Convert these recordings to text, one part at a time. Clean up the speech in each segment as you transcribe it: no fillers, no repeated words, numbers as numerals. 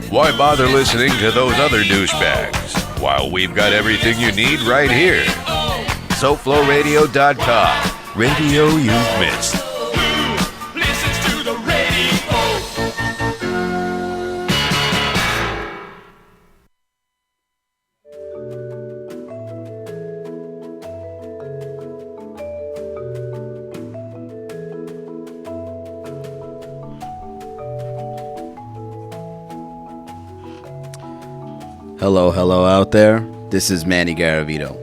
Why bother listening to those other douchebags while we've got everything you need right here? SoFloRadio.com. Radio you've missed. Hello out there. This is Manny Garavito.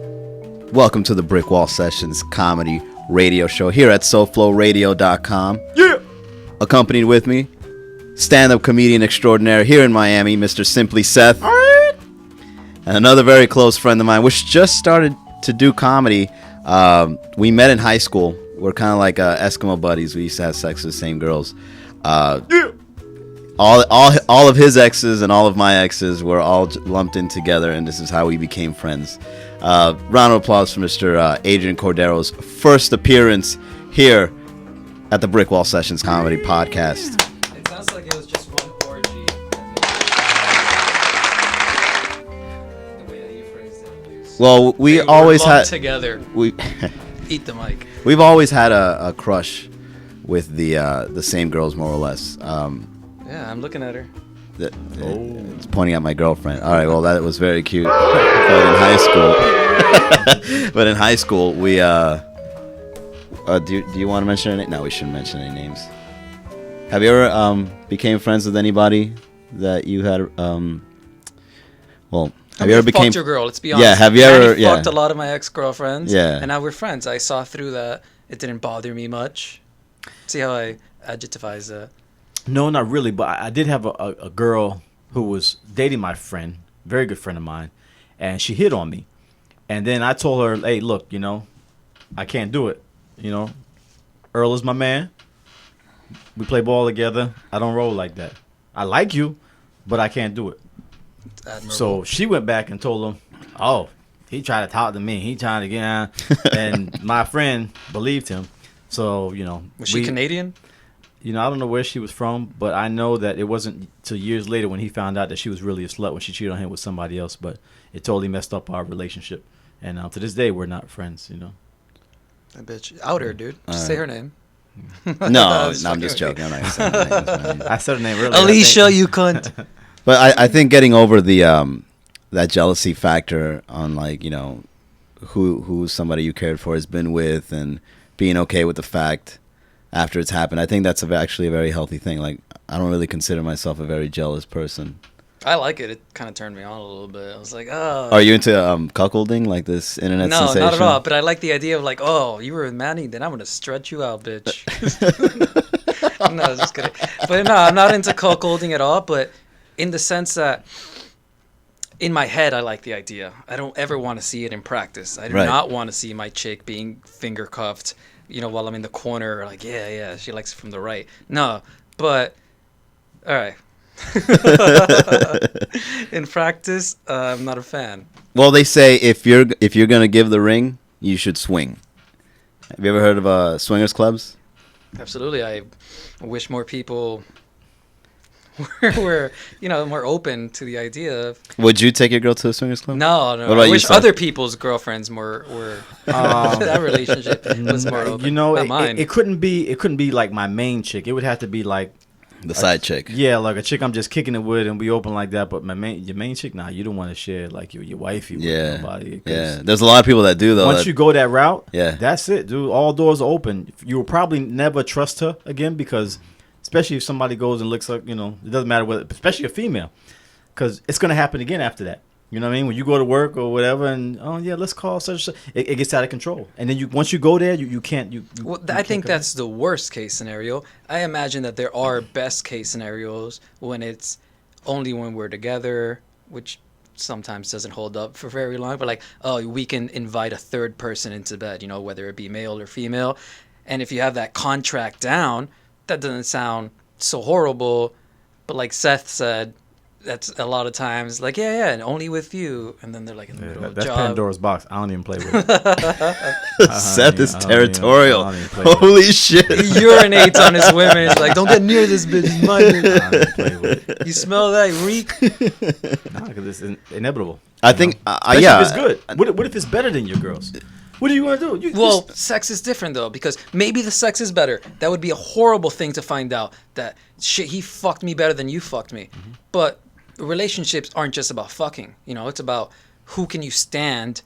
Welcome to the Brickwall Sessions comedy radio show here at SoFloRadio.com. Yeah! Accompanied with me, stand-up comedian extraordinaire here in Miami, Mr. Simply Seth. Alright. And another very close friend of mine, which just started to do comedy. We met in high school. We're kind of like Eskimo buddies. We used to have sex with the same girls. Yeah! All of his exes and all of my exes were all lumped in together, and this is how we became friends. Round of applause for Mr. Adrian Cordero's first appearance here at the Brickwall Sessions Comedy Podcast. It sounds like it was just one orgy. The way that you phrased it. Well, we always had together. we Eat the mic. we've always had a crush with the same girls, more or less. Yeah, I'm looking at her. It's pointing at my girlfriend. All right, well, that was very cute. But in high school, we do you want to mention any? No, we shouldn't mention any names. Have you ever became friends with anybody that you had have you ever became fucked your girl? Let's be honest. Yeah, have you ever fucked a lot of my ex-girlfriends? Yeah. And now we're friends. I saw through that. It didn't bother me much. See how I adjectivize that? No, not really, but I did have a girl who was dating my friend, very good friend of mine, and she hit on me. And then I told her, hey, look, I can't do it. Earl is my man. We play ball together. I don't roll like that. I like you, but I can't do it. Admirable. So she went back and told him, oh, he tried to talk to me. He trying to get on. And my friend believed him. So, Was she Canadian? I don't know where she was from, but I know that it wasn't till years later when he found out that she was really a slut when she cheated on him with somebody else. But it totally messed up our relationship. And to this day, we're not friends, That bitch. Out her, dude. Just say her name. No, I'm just joking. I'm not gonna say her names, man. I said her name earlier. Alicia, you cunt. But I think getting over the that jealousy factor on who somebody you cared for has been with, and being okay with the fact after it's happened, I think that's actually a very healthy thing. Like, I don't really consider myself a very jealous person. I like it. It kind of turned me on a little bit. I was like, oh. Are you into cuckolding, like this internet sensation? No, not at all. But I like the idea of like, oh, you were with Manny, then I'm going to stretch you out, bitch. No, just kidding. But no, I'm not into cuckolding at all. But in the sense that in my head, I like the idea. I don't ever want to see it in practice. I do not want to see my chick being finger cuffed, while I'm in the corner, like, yeah, she likes it from the right. No, but, all right. In practice, I'm not a fan. Well, they say if you're gonna give the ring, you should swing. Have you ever heard of swingers clubs? Absolutely. I wish more people were more open to the idea of. Would you take your girl to a swingers club? No. What about I wish you, other people's girlfriends were that relationship was more open. Not mine. It couldn't be like my main chick. It would have to be like the side chick. Yeah, like a chick I'm just kicking it with and be open like that. But your main chick, nah, you don't want to share like your wifey with nobody. Yeah, there's a lot of people that do though. Once you go that route, yeah, that's it, dude. All doors are open. You will probably never trust her again because, especially if somebody goes and looks like, it doesn't matter whether, especially a female, because it's gonna happen again after that. You know what I mean? When you go to work or whatever, and let's call such and such. It gets out of control, and then once you go there, you can't. I think that's the worst case scenario. I imagine that there are best case scenarios when it's only when we're together, which sometimes doesn't hold up for very long. But like, we can invite a third person into bed, whether it be male or female, and if you have that contract down, that doesn't sound so horrible. But like Seth said, that's a lot of times like, yeah, and only with you, and then they're like in the middle of That's job. Pandora's box. I don't even play with it. Seth is territorial. I don't even play with it. Holy shit. He urinates on his women. He's like, don't get near this bitch. It's mine. I don't even play with it. You smell that reek? Nah, because it's inevitable. I think, Especially yeah. if it's good. What if it's better than your girls? What are you going to do? Well, sex is different though, because maybe the sex is better. That would be a horrible thing to find out, that shit, he fucked me better than you fucked me. Mm-hmm. But relationships aren't just about fucking. You know, it's about who can you stand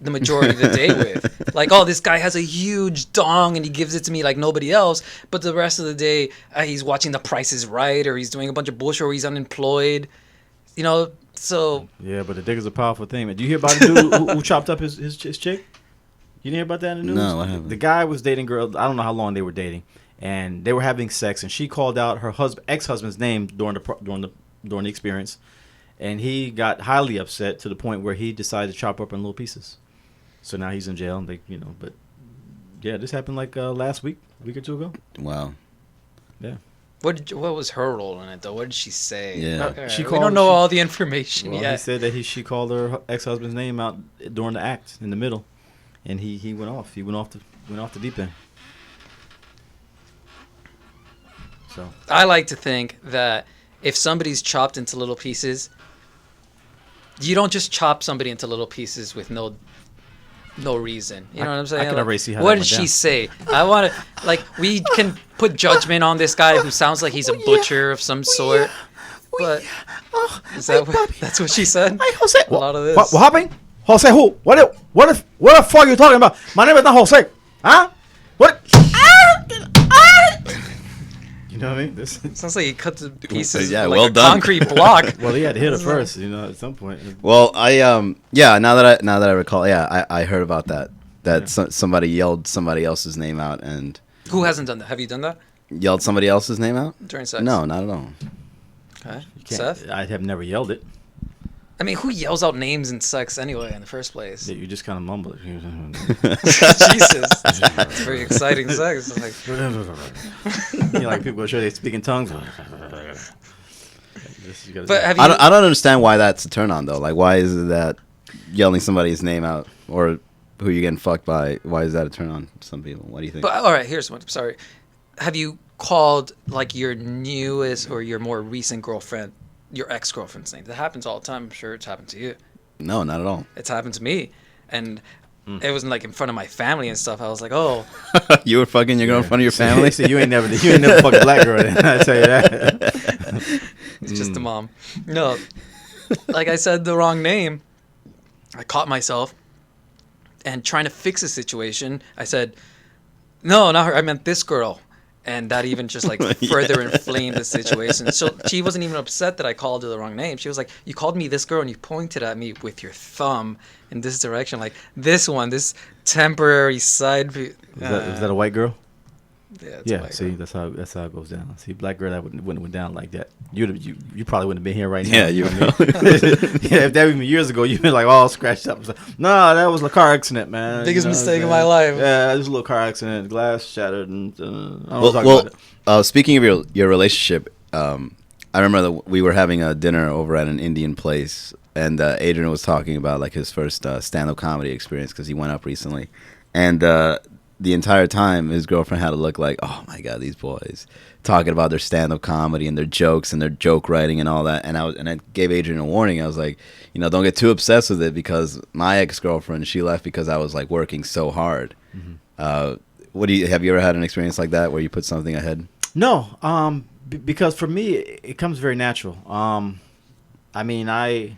the majority of the day with. Like, oh, this guy has a huge dong and he gives it to me like nobody else, but the rest of the day he's watching The Price is Right, or he's doing a bunch of bullshit, or he's unemployed. You know, so... Yeah, but the dick is a powerful thing, man. Do you hear about the dude who chopped up his chick? You didn't hear about that in the news? No, I haven't. The guy was dating girls. I don't know how long they were dating, and they were having sex, and she called out her ex-husband's name during the experience, and he got highly upset to the point where he decided to chop her up in little pieces. So now he's in jail, and but yeah, this happened like last week, a week or two ago. Wow. Yeah. What was her role in it though? What did she say? Yeah. We don't know all the information Well, yet. he said that she called her ex-husband's name out during the act in the middle, and he went off. He went off the deep end. So I like to think that if somebody's chopped into little pieces, you don't just chop somebody into little pieces with no reason. You know what I'm saying? I can already see how what that did went she down. say? I want to, like, we can put judgment on this guy who sounds like he's a butcher of some sort. But is that's what she said? Jose, a lot of this. What happened? Jose who? What the fuck are you talking about? My name is not Jose. Huh? What? You know what I mean? This. Sounds like he cut the pieces. Yeah, like well a done. concrete block. Well, he had to hit her first, at some point. Well, yeah, now that I recall, yeah, I heard about that. Somebody yelled somebody else's name out and Who hasn't done that? Have you done that yelled somebody else's name out? during sex? No, not at all. Okay. You can't- Seth? I have never yelled it. I mean, who yells out names in sex anyway in the first place? Yeah, you just kind of mumble it. Jesus. It's very exciting sex. It's like, like people sure they speak in tongues. but have you... I don't understand why that's a turn on though. Like, why is it that yelling somebody's name out or who you're getting fucked by? Why is that a turn on to some people? What do you think? But all right, here's one. Sorry. Have you called like your newest or your more recent girlfriend your ex-girlfriend's name? That happens all the time. I'm sure it's happened to you. No, not at all. It's happened to me, and it wasn't like in front of my family and stuff. I was like, oh, You were fucking your girl in front of your family? So you ain't never fucked a black girl. Then, I tell you that. it's just the mom. No, like I said the wrong name. I caught myself, and trying to fix the situation, I said, no, not her. I meant this girl. And that even just like further inflamed the situation. So she wasn't even upset that I called her the wrong name. She was like, you called me this girl and you pointed at me with your thumb in this direction. Like this one, this temporary side view. Is that a white girl? Yeah, it's a Yeah. white See, girl. that's how it goes down. See, black girl that wouldn't went down like that. You probably wouldn't have been here right now. Yeah, you know what I mean? Yeah, if that was years ago, you'd been like all scratched up. No, that was a car accident, man. Biggest You know mistake what of I'm my saying? life. Yeah, it was a little car accident. Glass shattered, and I don't want to talk about it. Speaking of your relationship, I remember that we were having a dinner over at an Indian place, and Adrian was talking about like his first stand-up comedy experience because he went up recently, and the entire time his girlfriend had to look like, oh my god, these boys talking about their stand-up comedy and their jokes and their joke writing and all that, and I gave Adrian a warning. I was like, don't get too obsessed with it because my ex-girlfriend, she left because I was like working so hard. Mm-hmm. Have you ever had an experience like that where you put something ahead? No, because for me it comes very natural. I mean, the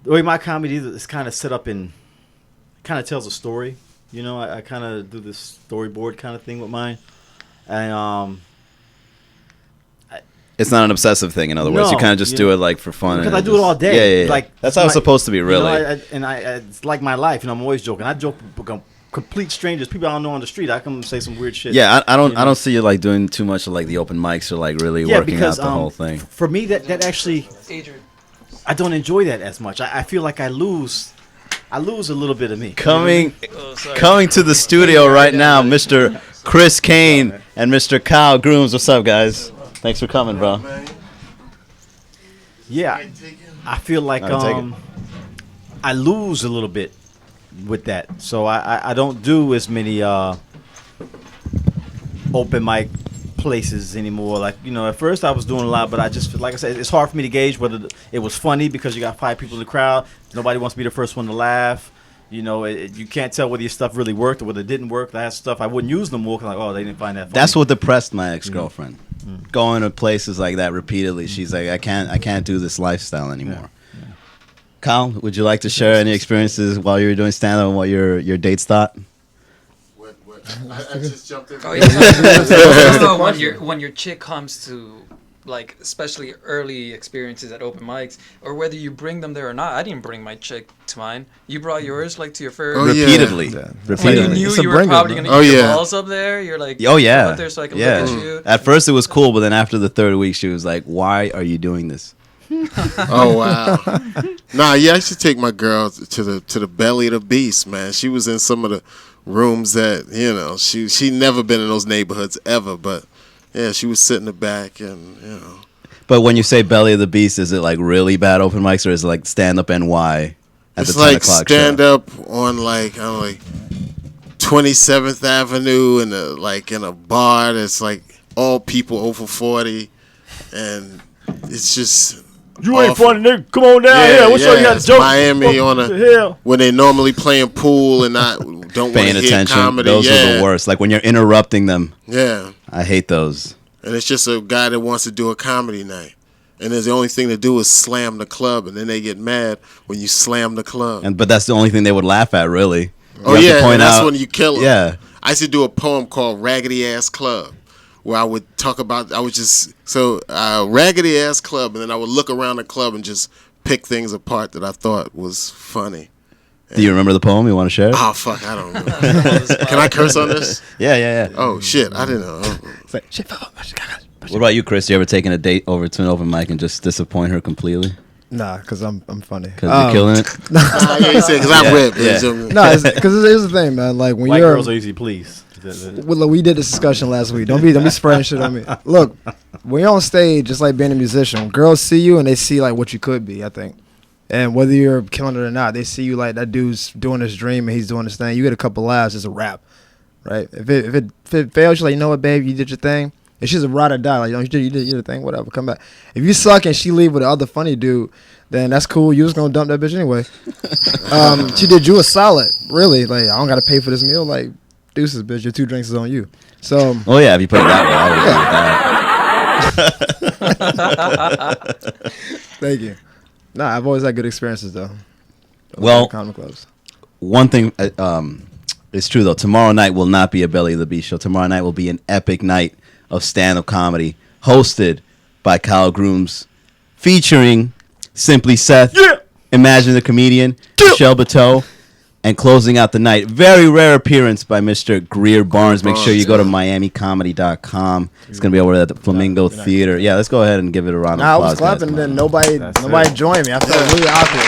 way my comedy is kind of set up in, kind of tells a story. I kind of do this storyboard kind of thing with mine, and it's not an obsessive thing. In other words, No, you kind of just do it like for fun. because and I do it all day. Yeah. Like that's how it's supposed to be, really. It's like my life. I'm always joking. I joke with complete strangers, people I don't know on the street. I come and say some weird shit. Yeah, I don't see you like doing too much of like the open mics or like really working because, out the whole thing. For me, that actually, Adrian. I don't enjoy that as much. I feel like I lose a little bit of me. Coming Oh, to the studio right now, Mr. Chris Kane and Mr. Kyle Grooms. What's up, guys? Thanks for coming, bro. Yeah, I feel like I lose a little bit with that, so I don't do as many open mic places anymore. Like, you know, at first I was doing a lot, but I just, like I said, it's hard for me to gauge whether it was funny because you got 5 people in the crowd. Nobody wants to be the first one to laugh. You know, you can't tell whether your stuff really worked or whether it didn't work. That stuff I wouldn't use no more because, like, oh, they didn't find that funny. That's what depressed my ex-girlfriend. Going to places like that repeatedly. She's like, I can't do this lifestyle anymore. Yeah. Kyle, would you like to share any experiences while you were doing stand-up and what your dates thought? I just jumped in. Oh yeah. when your chick comes to, like, especially early experiences at open mics, or whether you bring them there or not. I didn't bring my chick to mine. You brought yours, like, to your first. Repeatedly. When you knew you were probably gonna get your balls up there, you're like, oh yeah, up there so I can look at you. At first it was cool, but then after the 3rd week, she was like, "Why are you doing this?" Oh wow. Nah, yeah, I should take my girl to the belly of the beast, man. She was in some of the rooms that, you know, she never been in those neighborhoods ever, but yeah, she was sitting in the back, and you know. But when you say belly of the beast, is it like really bad open mics, or is it like stand up NY at it's the 10 like o'clock stand show? up on like 27th Avenue in a bar that's like all people over 40, and it's just. You ain't funny, nigga. Come on down here. We'll show you how to joke. Miami when they normally playing pool and don't want to Paying hear attention. comedy. Those are the worst. Like when you're interrupting them. Yeah. I hate those. And it's just a guy that wants to do a comedy night. And the only thing to do is slam the club, and then they get mad when you slam the club. But that's the only thing they would laugh at, really. That's when you kill them. Yeah. I used to do a poem called Raggedy Ass Club, where I would talk about, Raggedy Ass Club, and then I would look around the club and just pick things apart that I thought was funny. Do you remember the poem? You want to share it? Oh, fuck, I don't know. Can I curse on this? Yeah. Oh, shit, I didn't know. What about you, Chris? You ever taken a date over to an open mic and just disappoint her completely? Nah, because I'm funny. Because you're killing it? Nah, you said because I rip. Yeah. No, because here's the thing, man. Like, when White girls are easy, please. Well, look, we did this discussion last week. Don't be spreading shit on me. Look, when you're on stage, just like being a musician, girls see you and they see like what you could be, I think. And whether you're killing it or not, they see you like that dude's doing his dream and he's doing his thing. You get a couple laughs, it's a wrap, right? If it fails, you're like, you know what, babe, you did your thing. If she's a ride or die, like, you did your thing, whatever, come back. If you suck and she leave with the other funny dude, then that's cool. You was gonna dump that bitch anyway. She did you a solid, really. Like, I don't gotta pay for this meal. Like, deuces, bitch. Your 2 drinks is on you. So. Oh yeah, if you put it that way, I would agree with that. Thank you. Nah, I've always had good experiences though. Well, comedy clubs. One thing is true though. Tomorrow night will not be a Belly of the Beast show. Tomorrow night will be an epic night of stand-up comedy, hosted by Kyle Grooms, featuring Simply Seth, Imagine the Comedian, Michelle Bateau, and closing out the night, very rare appearance by Mr. Greer Barnes. Make sure you go to MiamiComedy.com. It's going to be over at the Flamingo Theater. Yeah, let's go ahead and give it a round of applause. I was clapping and then nobody joined me. I felt really awkward.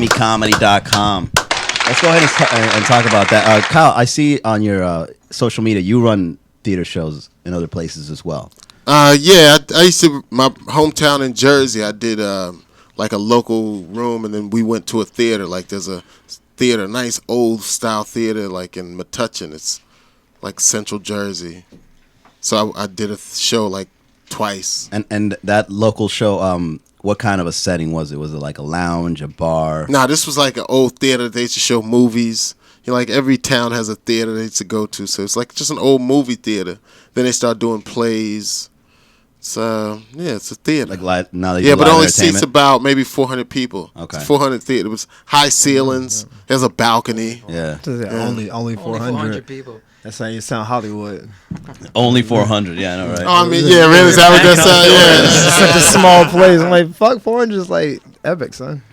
MiamiComedy.com. Let's go ahead and talk about that. Kyle, I see on your social media you run theater shows in other places as well. Yeah, I used to, my hometown in Jersey, I did like a local room, and then we went to a theater. Like, there's a theater, nice old style theater, like in Metuchen. It's like Central Jersey. So I did a show like twice. And that local show, what kind of a setting was it? Was it like a lounge, a bar? Nah, this was like an old theater. They used to show movies. You know, like every town has a theater they used to go to. So it's like just an old movie theater. Then they start doing plays. So it's a theater. Like now they but only seats about maybe 400 people. Okay, it's 400 theater. It was high ceilings. There's a balcony. Yeah. Only 400 people. That's how you sound Hollywood. Only 400. Yeah, I know, right? Oh, I mean, yeah, really? Is that what that sound? Yeah, it's such a small place. I'm like, fuck, 400 is like epic, son.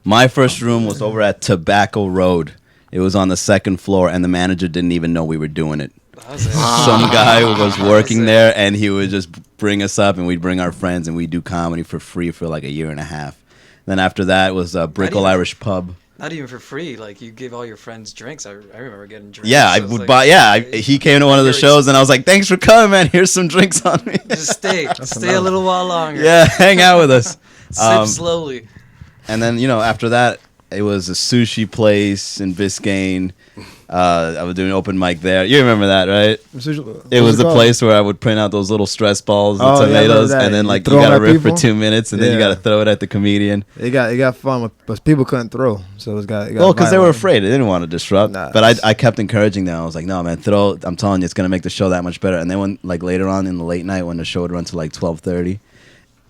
My first room was over at Tobacco Road. It was on the 2nd floor, and the manager didn't even know we were doing it. Some guy was working there, and he would just bring us up, and we'd bring our friends, and we'd do comedy for free for like a year and a half. Then after that was Brickwall Irish Pub. Not even for free. Like you give all your friends drinks. I remember getting drinks. Yeah, I So it's would like, buy. Yeah, he came to one of the Very shows, and I was like, "Thanks for coming, man. Here's some drinks on me. Just stay a little while longer. Yeah, hang out with us." Sip slowly. And then after that, it was a sushi place in Biscayne. I was doing open mic there. You remember that, right? It was the place where I would print out those little stress balls and tomatoes, and then like you gotta rip for 2 minutes, and then you gotta throw it at the comedian. It got fun, but people couldn't throw, so it got Well, because they were afraid. They didn't want to disrupt. Nah. But I kept encouraging them. I was like, no, man, throw. I'm telling you, it's gonna make the show that much better. And then when like later on in the late night, when the show would run to like 12:30,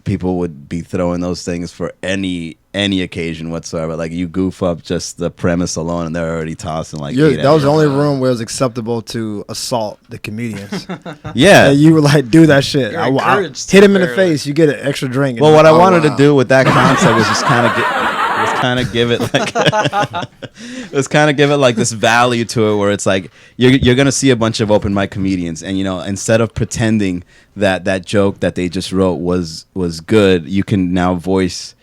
people would be throwing those things for any occasion whatsoever. Like you goof up just the premise alone, and they're already tossing like. That was the only room where it was acceptable to assault the comedians. Yeah, and you would like do that shit. You're I encouraged hit to him in the barely. face. You get an extra drink. Well, what I wanted to do with that concept was just kind of give it like was kind of give it like this value to it, where it's like you're gonna see a bunch of open mic comedians, and instead of pretending that joke that they just wrote was good, you can now voice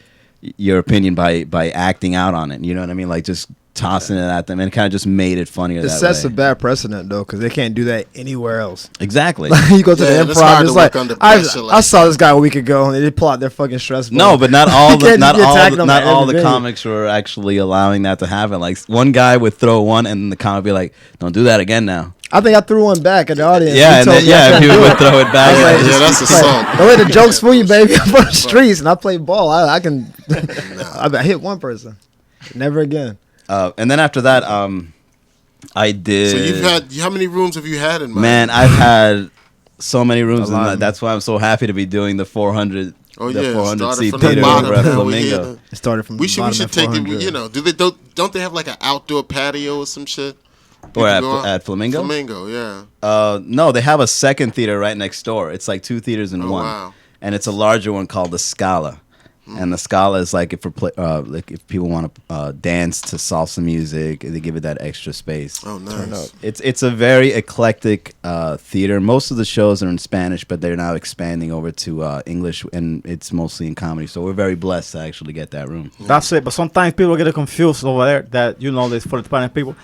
your opinion by acting out on it. You know what I mean? Like just tossing it at them, and it kind of just made it funnier. It that sets way. a bad precedent though, because they can't do that anywhere else. Exactly. You go to Yeah, the it's hard improv, it's to like work under I pressure saw this guy a week ago, and they pull out their fucking stress ball. No, but not all You the can't not just be all attacking the, them not at all every the venue. comics were actually allowing that to happen. Like one guy would throw one, and the comic would be like, "Don't do that again now." I think I threw one back at the audience. Yeah, He and told then, me I yeah, couldn't people do would it. throw it back. I was like, Yeah, that's assault. Don't let the jokes fool you, baby. I'm on the streets, and I play ball. I can. I hit one person. Never again. And then after that, I did. So you've had how many rooms have you had in Miami? Man, I've had so many rooms, A lot. and that's why I'm so happy to be doing the 400. Oh the yeah, 400 started seat from the theater bottom. over at Now we Flamingo. here. It started from We the should bottom at take it. 400. Do they don't they have like an outdoor patio or some shit? Or You can go out- at Flamingo? Flamingo, yeah. No, they have a second theater right next door. It's like two theaters in Oh, one, wow. and it's a larger one called the Scala. And the Scala is like if people want to dance to salsa music, they give it that extra space. Oh, nice. It's a very eclectic theater. Most of the shows are in Spanish, but they're now expanding over to English, and it's mostly in comedy. So we're very blessed to actually get that room. That's it. But sometimes people get confused over there that this for the Spanish people.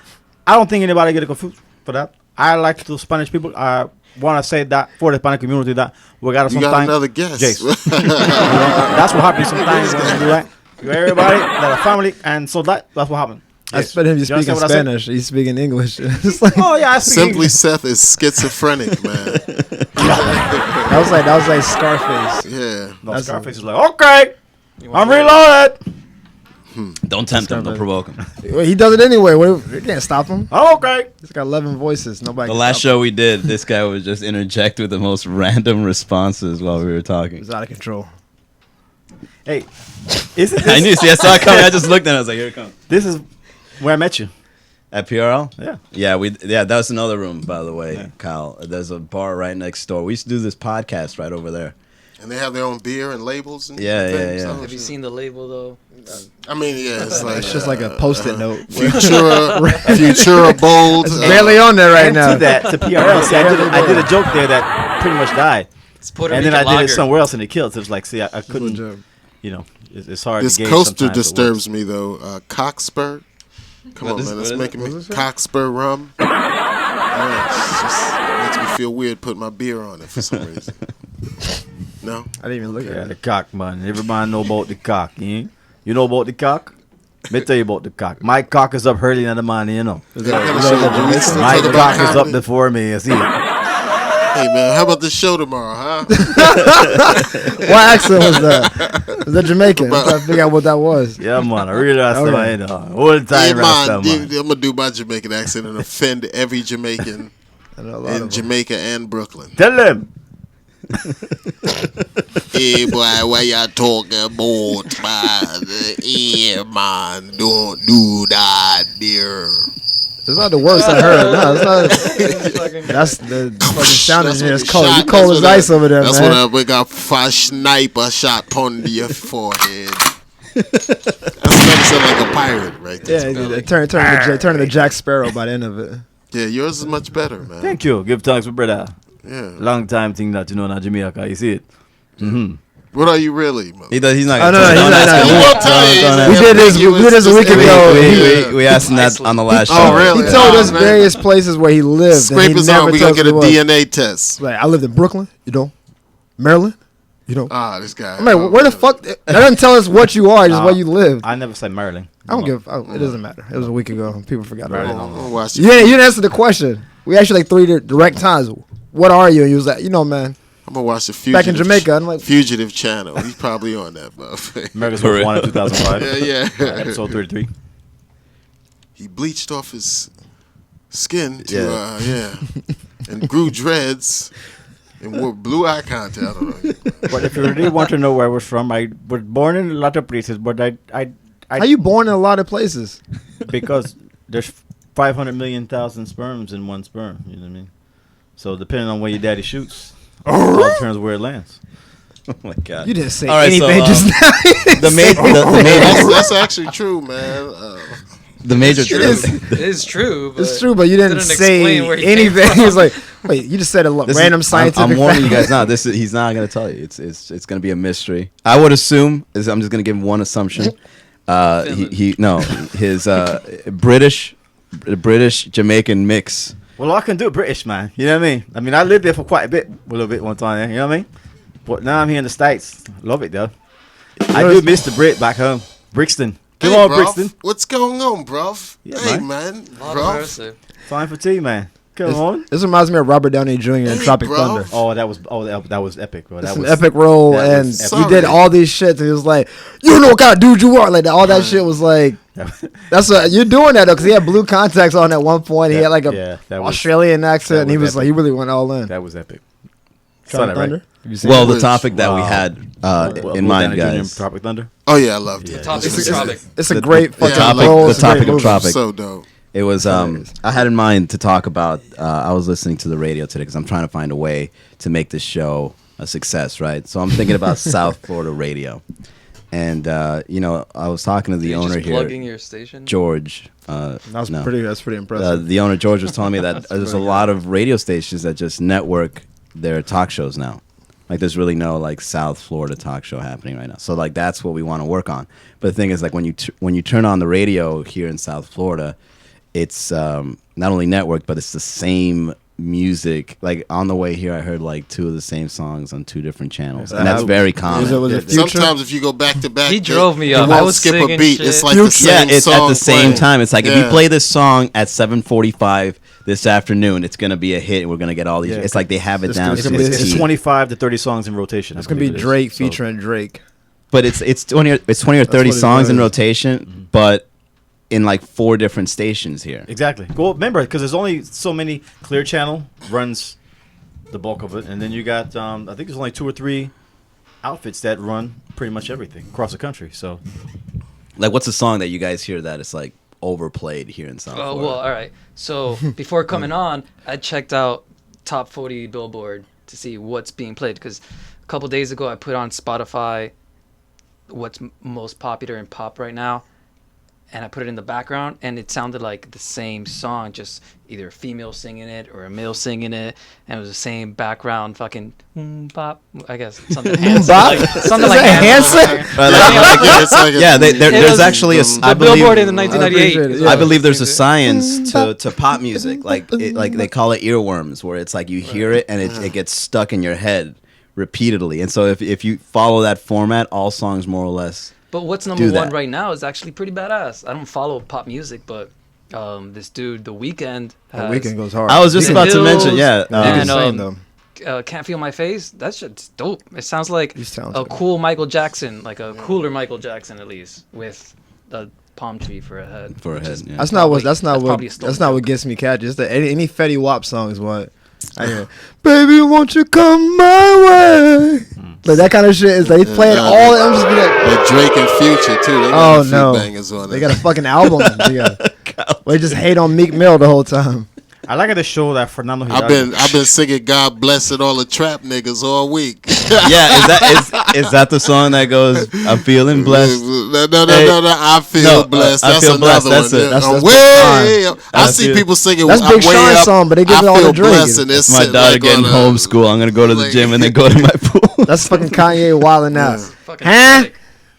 I don't think anybody get confused for that. I like to do Spanish people. I want to say that for the Spanish community that we got You sometimes. got another guest. Jace. That's what happens sometimes when you do that. You everybody that are family, and so that's what happened. I expect him to speak in Spanish. He's speaking English. It's like, Oh yeah, I speak Simply English. Seth is schizophrenic, man. that was like Scarface. Yeah. No, That's Scarface is like, okay, I'm reloaded. Don't tempt them. Don't provoke them. Well, he does it anyway. You can't stop him. I'm okay. He's got 11 voices. Nobody. The can last stop him. show we did, this guy would just interject with the most random responses while we were talking. It's out of control. Hey, isn't I this, knew. See, I saw it coming. I just looked at it. I was like, here it comes. this is where I met you? At PRL? Yeah. Yeah, that was another room, by the way, Yeah. Kyle. There's a bar right next door. We used to do this podcast right over there. And they have their own beer and labels and Yeah, things. yeah. Oh, Have you shit. seen the label though? I mean, yeah, it's like It's just like a post-it note. Futura bold. It's barely on there right And now. to that, to PRL, see, I did a joke there that pretty much died. It's Puerto And then Rican I did it lager. somewhere else and it killed. So it's like, see, I Good couldn't, job. it's hard This to gauge coaster sometimes, but disturbs me though. Cockspur. Come What on, is- man, what that's is making it? me Cockspur rum. It's just makes me feel weird putting my beer on it for some reason. No, I didn't even look Yeah, at the it. cock, man. Everybody know about the cock, yeah? You know about the cock? Let me tell you about the cock. My cock is up early in the morning, you know. I gotta show you. We still My talk about cock is up comedy. before me, you see it. Hey man, how about the show tomorrow, huh? What accent was that? Was that Jamaican? I'm trying to figure out what that was. Yeah, man. I really Rasta, Okay. man. You know. All the Hey time, Rasta, man, man. I'm gonna do my Jamaican accent and offend every Jamaican I know a lot in of them. Jamaica and Brooklyn. Tell them. Hey boy, what you talking about, man? Yeah, man, don't do that, dear. It's not the worst I heard. No, it's not. That's the fucking sound That's engineer. what It's the cold. shot- You cold that's as what ice over there, That's man. what we got for sniper shot on your forehead. That sound like a pirate right there. Yeah, turn to Jack Sparrow by the end of it. Yeah, yours is much better, man. Thank you. Give thanks, my brother. Yeah. Long time thing that you know in Jamaica. You see it? Mm-hmm. What are you really? He's not Oh, gonna no, tell you. he's Don't not. ask He him. won't tell you. Don't We ask did this. We did this a week ago. We asked him that on the last show. Oh, really? He told Oh, us man. various places where he lived. Scrape and he his never arm. We gotta told get a us where it was. DNA test. Like, I lived in Brooklyn, Maryland, This guy. I'm like, where the fuck? That doesn't tell us what you are, just where you live. I never said Maryland. I don't give. It doesn't matter. It was a week ago. People forgot Right. about it. I'm gonna watch You didn't answer the question. We asked you like 3 direct times. What are you? And you was like, man. I'm gonna watch the Fugitive. Back in Jamaica, I'm like- Fugitive channel. He's probably on that, motherfucker. America's Most Wanted 2005. Yeah. Episode 33. He bleached off his skin to and grew dreads and wore blue eye contact. I don't know. But if you really want to know where I was from, I was born in a lot of places, but I How you born in a lot of places? because there's 500 million thousand sperms in one sperm. You know what I mean? So depending on where your daddy shoots, it all determines where it lands. Oh my god. You didn't say All right, so, anything just now. the major That's actually true, man. the major It is true. But It's true, but you didn't say explain where he came anything. from. He was like, wait, you just said a random scientific I'm warning you fact. guys now. He's not gonna tell you. It's gonna be a mystery. I would assume. I'm just gonna give him one assumption. His British Jamaican mix. Well, I can do British, man. You know what I mean? I lived there for quite a little bit one time. You know what I mean? But now I'm here in the States. Love it, though. I do miss the Brit back home. Brixton. Come on, bruv. Brixton. What's going on, bruv? Yeah, hey, man. Lord Bruv. mercy. Time for tea, man. Come on. This reminds me of Robert Downey Jr. in Hey, Tropic bro. Thunder. Oh, that was epic, bro. It's That an was epic role, that and was epic. he did all these shit. And he was like, "You know what kind of dude you are?" Like all that shit was like, "That's what you're doing that though," because he had blue contacts on at one point. He had like a that was- Australian accent, and he was was like, he really went all in. That was epic. Saw Tropic that, right? Thunder. Have you seen Well, it? the topic that we Wow. had Well, in Will mind, Downey Jr. guys. Tropic Thunder. Oh, yeah, I loved it. Topic It's, is Tropic. it's a The- great the fucking topic- role. the It's a great topic of movie. Tropic. So dope. It was I had in mind to talk about. I was listening to the radio today because I'm trying to find a way to make this show a success, right? So I'm thinking about South Florida radio, and I was talking to the You're owner just here, plugging your station. George. That's no. pretty impressive. The owner George was telling me that there's a lot of radio stations that just network their talk shows now. Like there's really no like South Florida talk show happening right now. So like that's what we want to work on. But the thing is like when you turn on the radio here in South Florida, it's not only networked but it's the same music. Like on the way here, I heard like 2 of the same songs on 2 different channels, and that's very common. Was it Future? Sometimes if you go back to back, He drove me it up. won't I was skip a singing beat. shit. It's like the same It's song at the same playing. time. It's like if Yeah. you play this song at 7:45 this afternoon, it's gonna be a hit, and we're gonna get all these. Yeah, it's like they have it it's down gonna to be- a It's T. 25 to 30 songs in rotation. It's gonna be Drake featuring Drake. But it's 20 or 30 what it songs in was. rotation, but in like 4 different stations here. Exactly. Well, remember, because there's only so many. Clear Channel runs the bulk of it, and then you got I think there's only 2 or 3 outfits that run pretty much everything across the country. So Like, what's a song that you guys hear that it's like overplayed here in South Oh, Florida? well, all right. So before coming on, I checked out Top 40 Billboard to see what's being played. Because a couple days ago, I put on Spotify what's most popular in pop right now. And I put it in the background, and it sounded like the same song, just either a female singing it or a male singing it. And it was the same background, fucking bop. I guess something Hanson. Bop? Something like Hanson? There's actually a. I The Billboard in the believe, 1998. I appreciate it, I yeah. believe there's a science to pop music, like they call it earworms, where it's like you hear it and it gets stuck in your head repeatedly. And so if you follow that format, all songs more or less. But what's do number that. one right now is actually pretty badass. I don't follow pop music, but this dude, The Weeknd, The Weeknd goes hard. I was just about to mention, yeah. And, Same, though. Can't Feel My Face. That shit's dope. It sounds like He's a talented. cool Michael Jackson, like a cooler Michael Jackson at least, with a palm tree for a head. For a which head, is yeah. That's not what. probably- That's not what. probably a stolen That's not what joke. gets me catchy. It's that any Fetty Wap song is what. I hear. Baby, won't you come my way? Like that kind of shit is like he's playing all. I'm just be like, Like Drake and Future too. They oh got a few no, bangers on they it. got a fucking album. They just hate on Meek Mill the whole time. I like to show that Fernando. I've been singing "God Bless It" all the trap niggas all week. Yeah, is that the song that goes? I'm feeling blessed. No. I feel blessed. I That's feel another blessed. one. That's I'm Big way Sean. up. I see people singing. That's I'm Big way Sean's up. song, but they give I it all feel to Drake. blessed, and It's my daughter getting homeschool. I'm gonna go to the gym and then go to my pool. That's fucking Kanye wilding out. Fucking Huh? pathetic.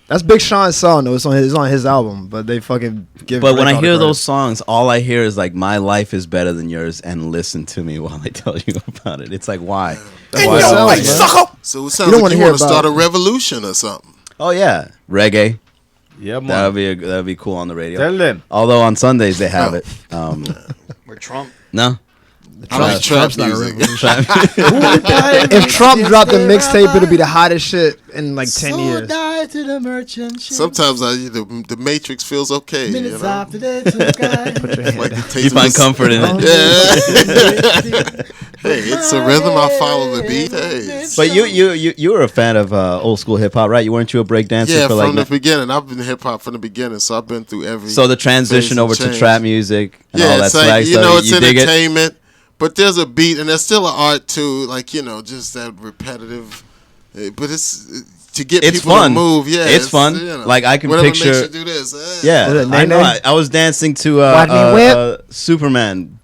That's Big Sean's song though. It's on his album, but they fucking give. But when Drake I all the hear credit. those songs, all I hear is like, "My life is better than yours," and listen to me while I tell you about it. It's like, why? That's Why what it all sounds like like, that? man. So it You sounds don't like wanna you hear want to start a about- revolution or something. Oh yeah, reggae. Yeah, man. That'd be cool on the radio. Tell them. Although on Sundays they have it. We're Trump. No. I like trap Trump's not a music. revolution. If Trump dropped a mixtape, it'll be the hottest shit in like 10 years. Sometimes the Matrix feels okay. You know? Put your hand Like down. the taste You of find the- comfort in it. Yeah. Hey, it's a rhythm. I follow the beat. Hey. But you were a fan of old school hip hop, right? You weren't you a break dancer Yeah, for from like the beginning. I've been hip hop from the beginning, so I've been through every. so the transition phase over of to change. trap music and all Yeah, that it's swag like you stuff. know, it's you dig it? entertainment, but there's a beat and there's still an art to like just that repetitive. But it's to get It's people fun. to move. Yeah, It's fun. Like, I can whatever picture- makes you do this. Yeah, Was it I know. Nene? I was dancing to Watch me whip. Superman.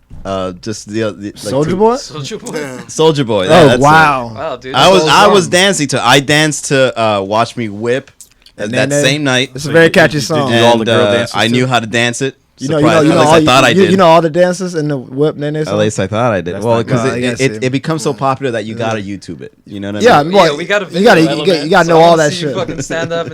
Just the like Soldier to- Boy? Soldier Boy. Yeah. Soldier Boy. Oh, that's it. wow. Wow, dude. I that's was all dancing to. I danced to Watch Me Whip that Nene? same night. It's a very catchy song. do all the And girl dances I too? knew how to dance it. You know, Surprised. At least I thought I did. You know all the dances in the whip, Nene At song? least I thought I did. That's Well, not because good. You gotta see it becomes so popular that you gotta YouTube it. You know what I Yeah, mean? well, Yeah, we got a you gotta video you gotta know so I all wanna that see you shit. fucking stand up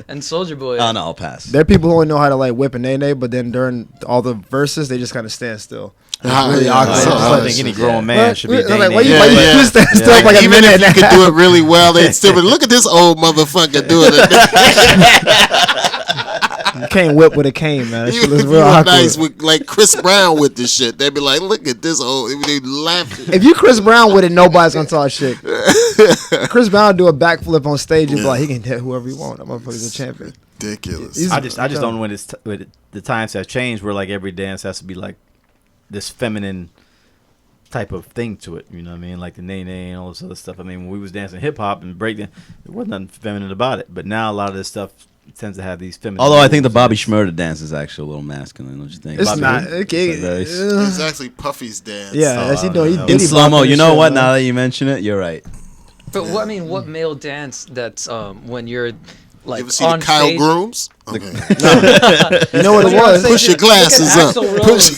and Soldier Boy. Oh no, I'll pass. There are people who only know how to like whip and Nene, but then during all the verses, they just kind of stand still. It's really awkward. I It's don't like- think any grown man should be Like, dating. why you Yeah, yeah. just stand still Like, for like a even minute if and you a could half? do it really well, they'd still be look at this old motherfucker doing it. You can't whip with a cane, man. That shit Even looks if real you were awkward. nice with like Chris Brown with this shit, they'd be like, "Look at this old." They laugh. If you Chris Brown with it, nobody's gonna talk shit. Chris Brown do a backflip on stage and be like, he can hit whoever he want. That motherfucker's a champion. Ridiculous. He's- I just don't know when the times have changed where like every dance has to be like this feminine type of thing to it. You know what I mean? Like the Nene and all this other stuff. I mean, when we was dancing hip hop and breakdance, there wasn't nothing feminine about it. But now a lot of this stuff tends to have these feminine. Although I think the moves Bobby and Schmurda dance is actually a little masculine, don't you think? It's Bobby not. Schmurda? Okay. It's very- It's actually Puffy's dance. Yeah, that's he doing. He In did in slow mo. You know what? Now that you mention it, you're right. But what I mean, what male dance that's when you're like You ever see on the Kyle stage? Grooms? Okay. You know what it was? Push your glasses up. Push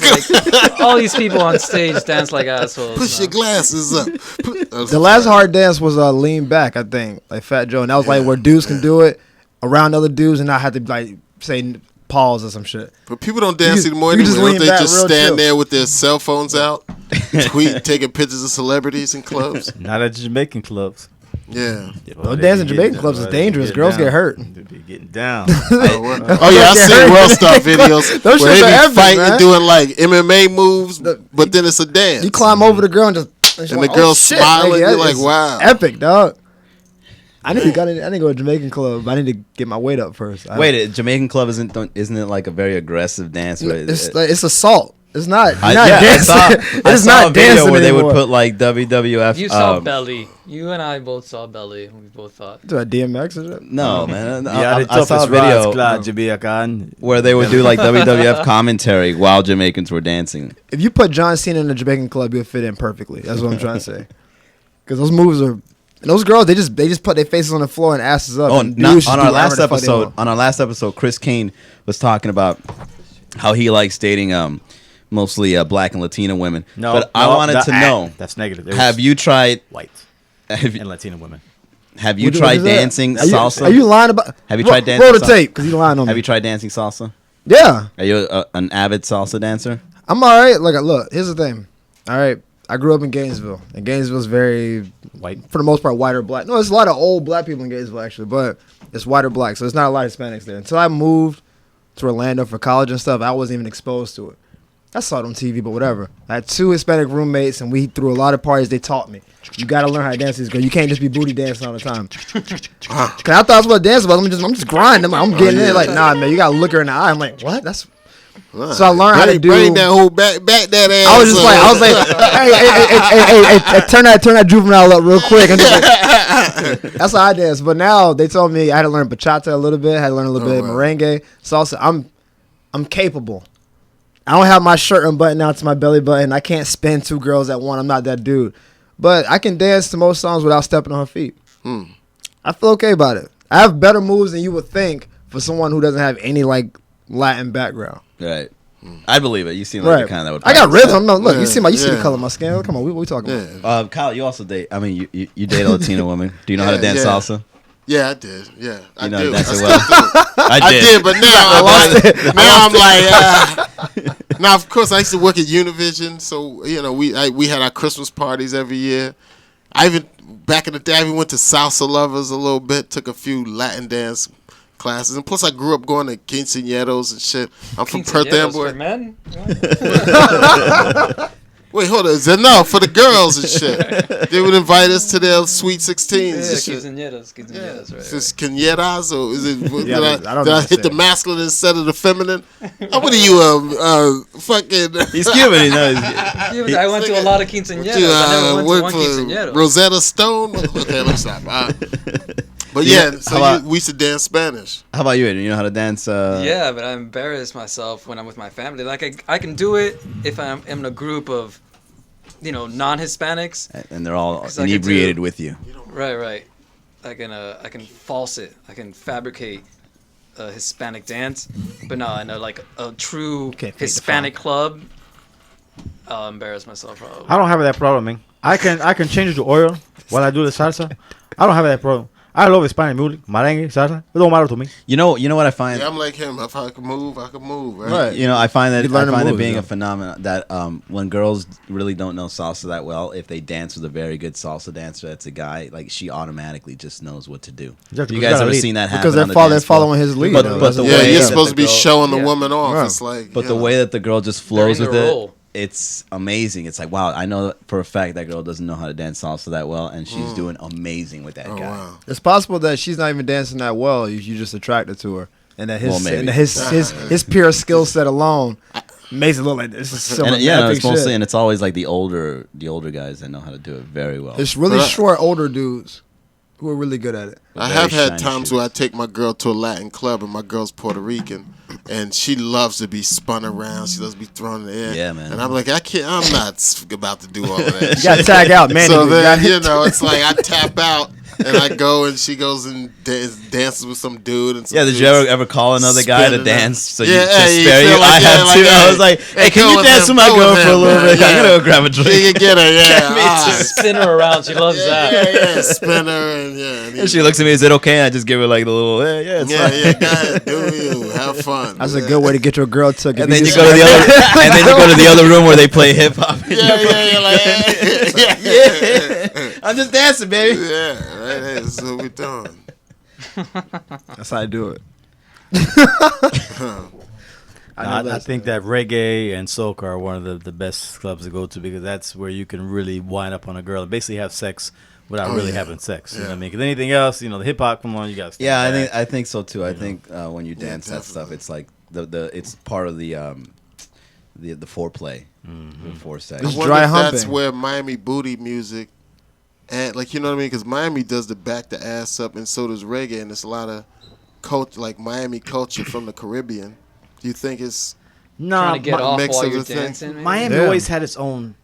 Like, all these people on stage dance like assholes. Push no. your glasses up. The last hard dance was Lean Back, I think, like Fat Joe, and that was like where dudes can do it around other dudes and not have to like say pause or some shit. But people don't dance You- anymore you anyway. just Don't lean they back just real stand chill. there with their cell phones out, taking pictures of celebrities in clubs? not at Jamaican clubs. Yeah. Those dancing Jamaican clubs is dangerous. Girls get hurt. They be getting down. Oh yeah, I seen World Star videos Those where shits they are be epic, fighting, man. doing like MMA moves, but then it's a dance. You climb over the girl and just And the girl smiling, you're like, wow. epic, dog. I need to go to a Jamaican club. I need to get my weight up first. Wait, Jamaican club isn't it like a very aggressive dance? Where it's assault. It's not. You're I not dancing. I It's saw not a video dancing where they would anymore. put like WWF. You saw Belly. You and I both saw Belly. We both thought. Do a DMX or something? No, man. I saw a video video. where they would do like WWF commentary while Jamaicans were dancing. If you put John Cena in a Jamaican club, you'll fit in perfectly. That's what I'm trying to say. Because those moves are. And those girls, they just put their faces on the floor and asses up. Oh, and not, dudes just on do our whatever last the fuck they episode. want. On our last episode, Chris Kane was talking about how he likes dating mostly black and Latina women. No, but I wanted to know: That's negative. There have was you tried? white Have you, and Latina women? have you What tried is that? dancing Are you- salsa? Are you lying about? Have you Roll- tried dancing Roll the salsa? tape, because you lying on me. Have you tried dancing salsa? Yeah, Are you an avid salsa dancer? I'm all right. Look, here's the thing. All right, I grew up in Gainesville, and Gainesville's very, White. for the most part, white or black. No, there's a lot of old black people in Gainesville actually, but it's white or black, so there's not a lot of Hispanics there. Until I moved to Orlando for college and stuff, I wasn't even exposed to it. I saw it on TV, but whatever. I had 2 Hispanic roommates, and we threw a lot of parties. They taught me. You got to learn how to dance these girls. You can't just be booty dancing all the time. Cause I thought I was about to dance, but I'm just grinding. I'm getting in. Like, nah, man, you got to look her in the eye. I'm like, what? So I learned how to do. Bring that whole back that ass. I was like, hey, turn that juvenile up real quick. And that's how I dance. But now they told me I had to learn bachata a little bit, had to learn a little bit of merengue, salsa. I'm capable. I don't have my shirt unbuttoned out to my belly button. I can't spin 2 girls at one. I'm not that dude. But I can dance to most songs without stepping on her feet. I feel okay about it. I have better moves than you would think for someone who doesn't have any like Latin background. Right. I believe it. You seem like the kind that would. I got rhythm. No, look, you see the color of my skin. Come on, what we talking about? Kyle, you also date. I mean, you date a Latina woman. Do you know how to dance salsa? Yeah, I did. Yeah, I You know do. how to dance I it still well. do. I I did. did, but now I'm like, now of course I used to work at Univision, so we had our Christmas parties every year. I even back in the day, I even went to Salsa Lovers a little bit, took a few Latin dance classes, and plus I grew up going to quinceañeros and shit. I'm from Perth For Amboy. men? Wait, hold on. No, for the girls and shit. They would invite us to their sweet 16s and shit. Quinceañeras, right. Is this quinceañeras or is it? Yeah, did I don't I know hit the masculine instead of the feminine? What are you, fucking? He's Cuban. He knows. I went to a lot of quinceañeras. I never went to one quinceañera. Rosetta Stone. Okay, let's stop. But we used to dance Spanish. How about you, Adrian? You know how to dance? Yeah, but I embarrass myself when I'm with my family. Like I can do it if I'm in a group of, non-Hispanics. And they're all 'Cause I can inebriated do- with you. Right. I can false it. I can fabricate a Hispanic dance, but no, in a true Can't fake the Hispanic club, I'll embarrass myself probably. I don't have that problem, man. I can change it to oil while I do the salsa. I don't have that problem. I love Spanish music, merengue, salsa. It don't matter to me. You know what I find? Yeah, I'm like him. If I can move, I can move. Right. You know, I find that You learn the moves, being yeah. a phenomenon that when girls really don't know salsa that well, if they dance with a very good salsa dancer that's a guy, like she automatically just knows what to do. Just You because guys you gotta ever lead. seen that happen? Because on the they're dance floor? following his lead. But though. the That's way what- Yeah, you're that supposed the to be girl- showing the Yeah. woman off. Right. It's like, But the way that the girl just flows They're in with the it, role. it's amazing. It's like, wow, I know for a fact that girl doesn't know how to dance salsa that well, and she's doing amazing with that oh guy. wow. It's possible that she's not even dancing that well. You just attracted to her, and that Well, maybe. his pure skill set alone makes it look like this is some And epic it's mostly, shit. and it's always like the older guys that know how to do it very well. It's really But I- short older dudes who are really good at it. I Very have had shiny times shoes. where I take my girl to a Latin club, and my girl's Puerto Rican, and she loves to be spun around. She loves to be thrown in the air. Yeah, man. And I'm like, I'm not about to do all of that. You got to tag out, man. So then, it's like I tap out and I go and she goes and dances with some dude. And some Yeah, did you dudes ever call another guy to spinning dance? out. So you Yeah, to hey, you spare feel you? like- I yeah, have like, to. hey, I was like, hey, hey, can go you with dance him, with my go girl with for a him, little man. bit? I'm Yeah. gonna go grab a drink. You get her, yeah. Me Ah. too. Spin her around. She loves that. Yeah, spin her and yeah. And she looks at me. Is it okay? And I just give her like the little, yeah, it's fine. Yeah, go ahead, do you have fun? That's a good way to get your girl to. And then you go to the other, and then you go to the other room where they play hip hop. Yeah, like, yeah. I'm just dancing, baby. Yeah, right. That's what we're doing. That's how I do it. I think that reggae and soca are one of the best clubs to go to because that's where you can really wind up on a girl and basically have sex without really having sex. You know what I mean? Because anything else, the hip hop, come on, you got to Yeah, I think so too. I think when you dance that stuff, it's like it's part of the foreplay before sex. I It's wonder dry if that's humping. where Miami booty music, and like you know what I mean, because Miami does the back the ass up, and so does reggae, and it's a lot of culture, like Miami culture from the Caribbean. Do you think it's Trying to get off mix while of you're the thing. dancing. maybe? Miami Yeah. always had its own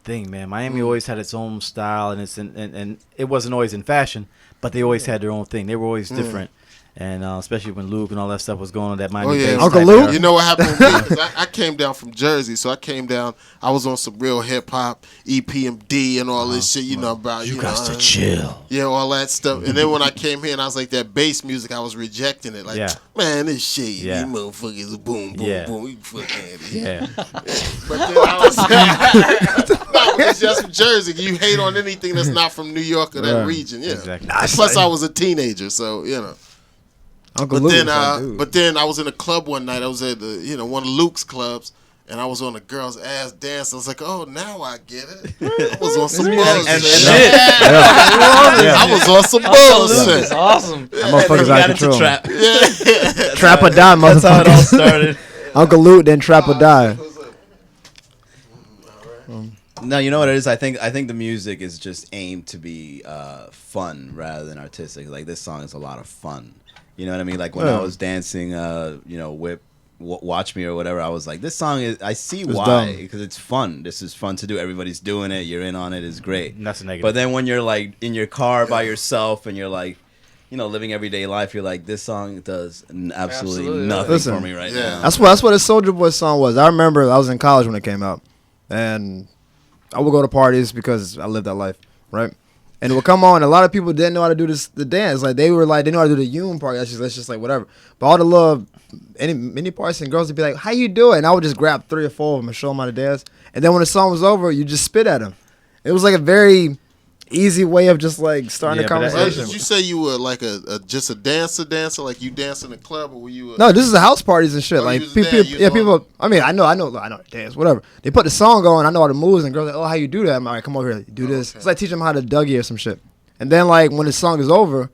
thing, man. Miami always had its own style, and and it wasn't always in fashion, but they always had their own thing. They were always different, and especially when Luke and all that stuff was going on, that Miami. Oh, yeah. bass Uncle type Luke? era. You know what happened with me? 'Cause I came down from Jersey, so I came down. I was on some real hip hop, EPMD, and all this shit. You know about You know, got to chill. Yeah, all that stuff. And then when I came here and I was like, that bass music, I was rejecting it. Like, Yeah. man, this shit, Yeah. you motherfuckers, boom, boom, Yeah. boom. You fucking Yeah, But then I was no, because you're from Jersey. You hate on anything that's not from New York or that Right. region. Yeah. exactly. And plus, I was a teenager, so you know. Uncle But Luke then, was like, dude. but then I was in a club one night. I was at one of Luke's clubs, and I was on a girl's ass dance. I was like, oh, now I get it. I was on some bullshit. shit. I was on some bullshit. It's awesome. That motherfucker's You out got of into control. trap. Yeah. Trap or die, That's how it all motherfucker. started. Uncle Luke, then Trap or Die. No, you know what it is. I think the music is just aimed to be fun rather than artistic. Like this song is a lot of fun. You know what I mean? Like when I was dancing, Whip, Watch Me or whatever, I was like, this song is. I see why, because it's fun. This is fun to do. Everybody's doing it. You're in on it. It's great. And that's a negative. But then when you're like in your car by yourself and you're like, living everyday life, you're like, this song does absolutely nothing for me right now. That's what a Soulja Boy song was. I remember I was in college when it came out, and I would go to parties because I lived that life, right? And it would come on. A lot of people didn't know how to do the dance. Like they know how to do the Yoon part. That's just like whatever. But all the little mini parts and girls would be like, "How you do it?" And I would just grab 3 or 4 of them and show them how to dance. And then when the song was over, you just spit at them. It was like a very easy way of just like starting a conversation. Did you say you were like just a dancer, like you dance in the club, or were you? No, this is the house parties and shit. Like people. I mean, I know how to dance, whatever. They put the song on, I know how to moves, and girls like, oh, how you do that? I'm like, come over here, do this. It's like teaching them how to Dougie or some shit. And then like when the song is over,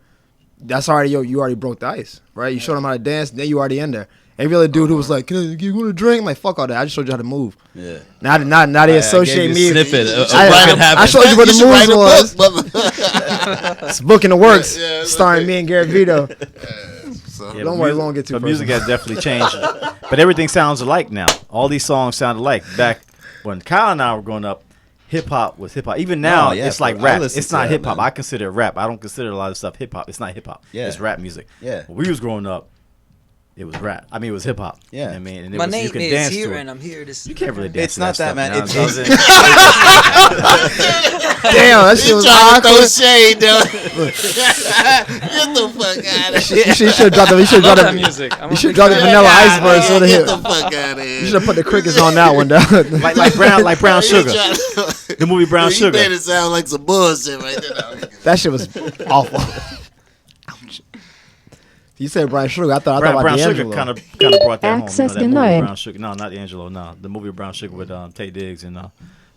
that's already you already broke the ice, right? You showed them how to dance, then you already in there. Every other dude who was like, you want a drink? I'm like, fuck all that. I just showed you how to move. Yeah. Now they associate me. Snippet. I showed you what the moves was. It's book in the works, starring me and Garrett Vito. Don't worry, we won't get too. But music has definitely changed. But everything sounds alike now. All these songs sound alike. Back when Kyle and I were growing up, hip hop was hip hop. Even now, it's like rap. It's not hip hop. I consider it rap. I don't consider a lot of stuff hip hop. It's not hip hop. Yeah. It's rap music. Yeah. When we was growing up, it was rap. I mean, it was hip hop. Yeah. I mean, and my was, name you can is dance here, to it. and I'm here to. You can't really dance. It's not that, man. It's damn, that shit was awkward. Shade, though. Get the fuck out of here. You should drop the. You should drop the music. You should drop the Vanilla Iceberg so the hit. Get the fuck out of here. You should have put the crickets on that one, down. like brown sugar. The movie Brown Sugar. You made it sound like some bullshit right there. That shit was awful. You said Brown Sugar. I thought about Brown D'Angelo. Sugar kind of brought that Access home. You know, that movie denied. Brown Sugar. No, not D'Angelo. No, the movie Brown Sugar with Tay Diggs and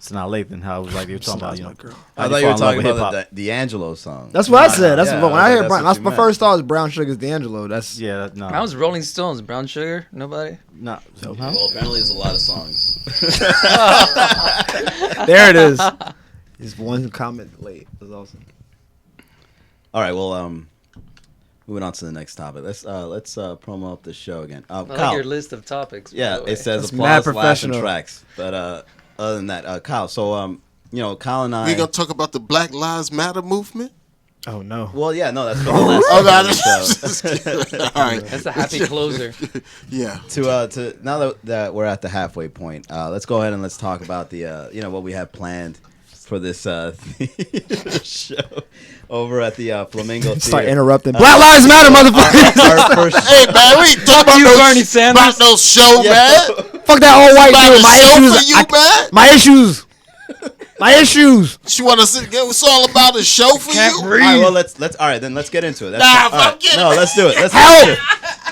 Sanaa Lathan. How it was like they were talking about, I thought you were talking about the D'Angelo song. That's what I said. That's yeah, when I heard Brown. that's My first thought was Brown Sugar's D'Angelo. That's no. I was Rolling Stones. Brown Sugar. Nobody. No. So, Well, apparently there's a lot of songs. there it is. Just one comment late. It was awesome. All right, well, moving on to the next topic. Let's promo up the show again. I like Kyle. your list of topics. by Yeah, the way. it says That's mad applause, laugh, and professional. tracks. But other than that, Kyle. So Kyle and I. We gonna talk about the Black Lives Matter movement? Oh no. Well, yeah, no, that's for the last. Oh, no, show. all right. That's a happy closer. Yeah. To now that we're at the halfway point, let's go ahead and let's talk about the what we have planned for this show over at the Flamingo Theater. Start interrupting. Black Lives Matter, motherfucker. Our first Hey man, we ain't talking about Bernie Sanders. about no show, man. Fuck that old white About dude. a My show issues. for you, man. My issues. My issues. You want us to get what's all about a show for you? All right, well, let's get into it. That's Nah, all right. fuck it. No, let's do it. Let's Help!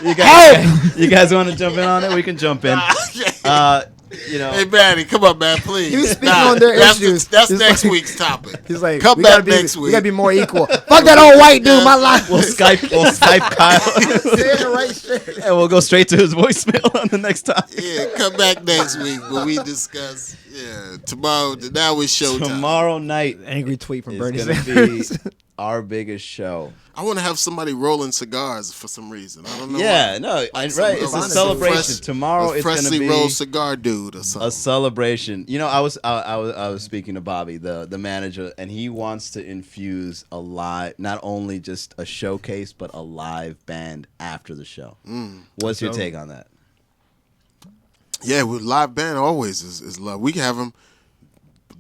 do it. You guys want to jump in on it? We can jump in. Hey, Manny, come on, man, please. He was speaking on their that's issues. That's He's next like- week's topic. He's like, come we back gotta be, next We week. gotta be more equal. Fuck that old white dude. My life. We'll Skype Kyle, Saying the right shit. and we'll go straight to his voicemail on the next topic. Yeah, come back next week when we discuss. Yeah, tomorrow. Now it's showtime. Tomorrow night Angry tweet from is Bernie going to Sanders. be our biggest show. I want to have somebody rolling cigars for some reason. I don't know. Yeah, why. no, Like right. It's a some celebration. fresh- Tomorrow a it's going to freshly be rolled cigar dude or something. a celebration. You know, I was speaking to Bobby, the manager, and he wants to infuse a live, not only just a showcase, but a live band after the show. What's your take on that? Yeah, with live band always is love. We can have them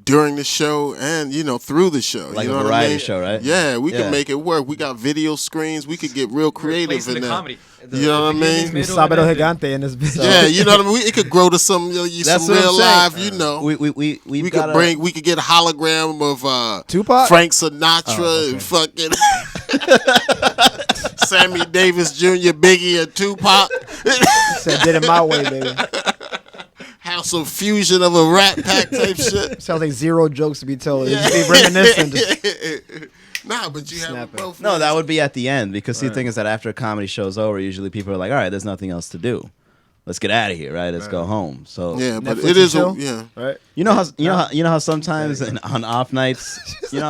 during the show and through the show. Like you a know variety what I mean? show, right? Yeah, we Yeah. can make it work. We got video screens. We could get real creative Replacing in the there. comedy. You know what I mean? middle, Sabado and ending. Gigante in this bitch. Yeah, you know what I mean. It could grow to some That's some what real I'm saying. live. We We got could bring. We could get a hologram of Tupac? Frank Sinatra, and fucking Sammy Davis Jr., Biggie, and Tupac. Said did it my way, baby. Have some fusion of a Rat Pack type shit. Sounds like zero jokes to be told. Just be reminiscing. Nah, but you have Snap it. both. No, that would be at the end because the thing is that after a comedy show's over, usually people are like, all right, there's nothing else to do. let's get out of here, right? Let's go home. So Yeah, but Netflix it is show? yeah. you know how sometimes on off nights,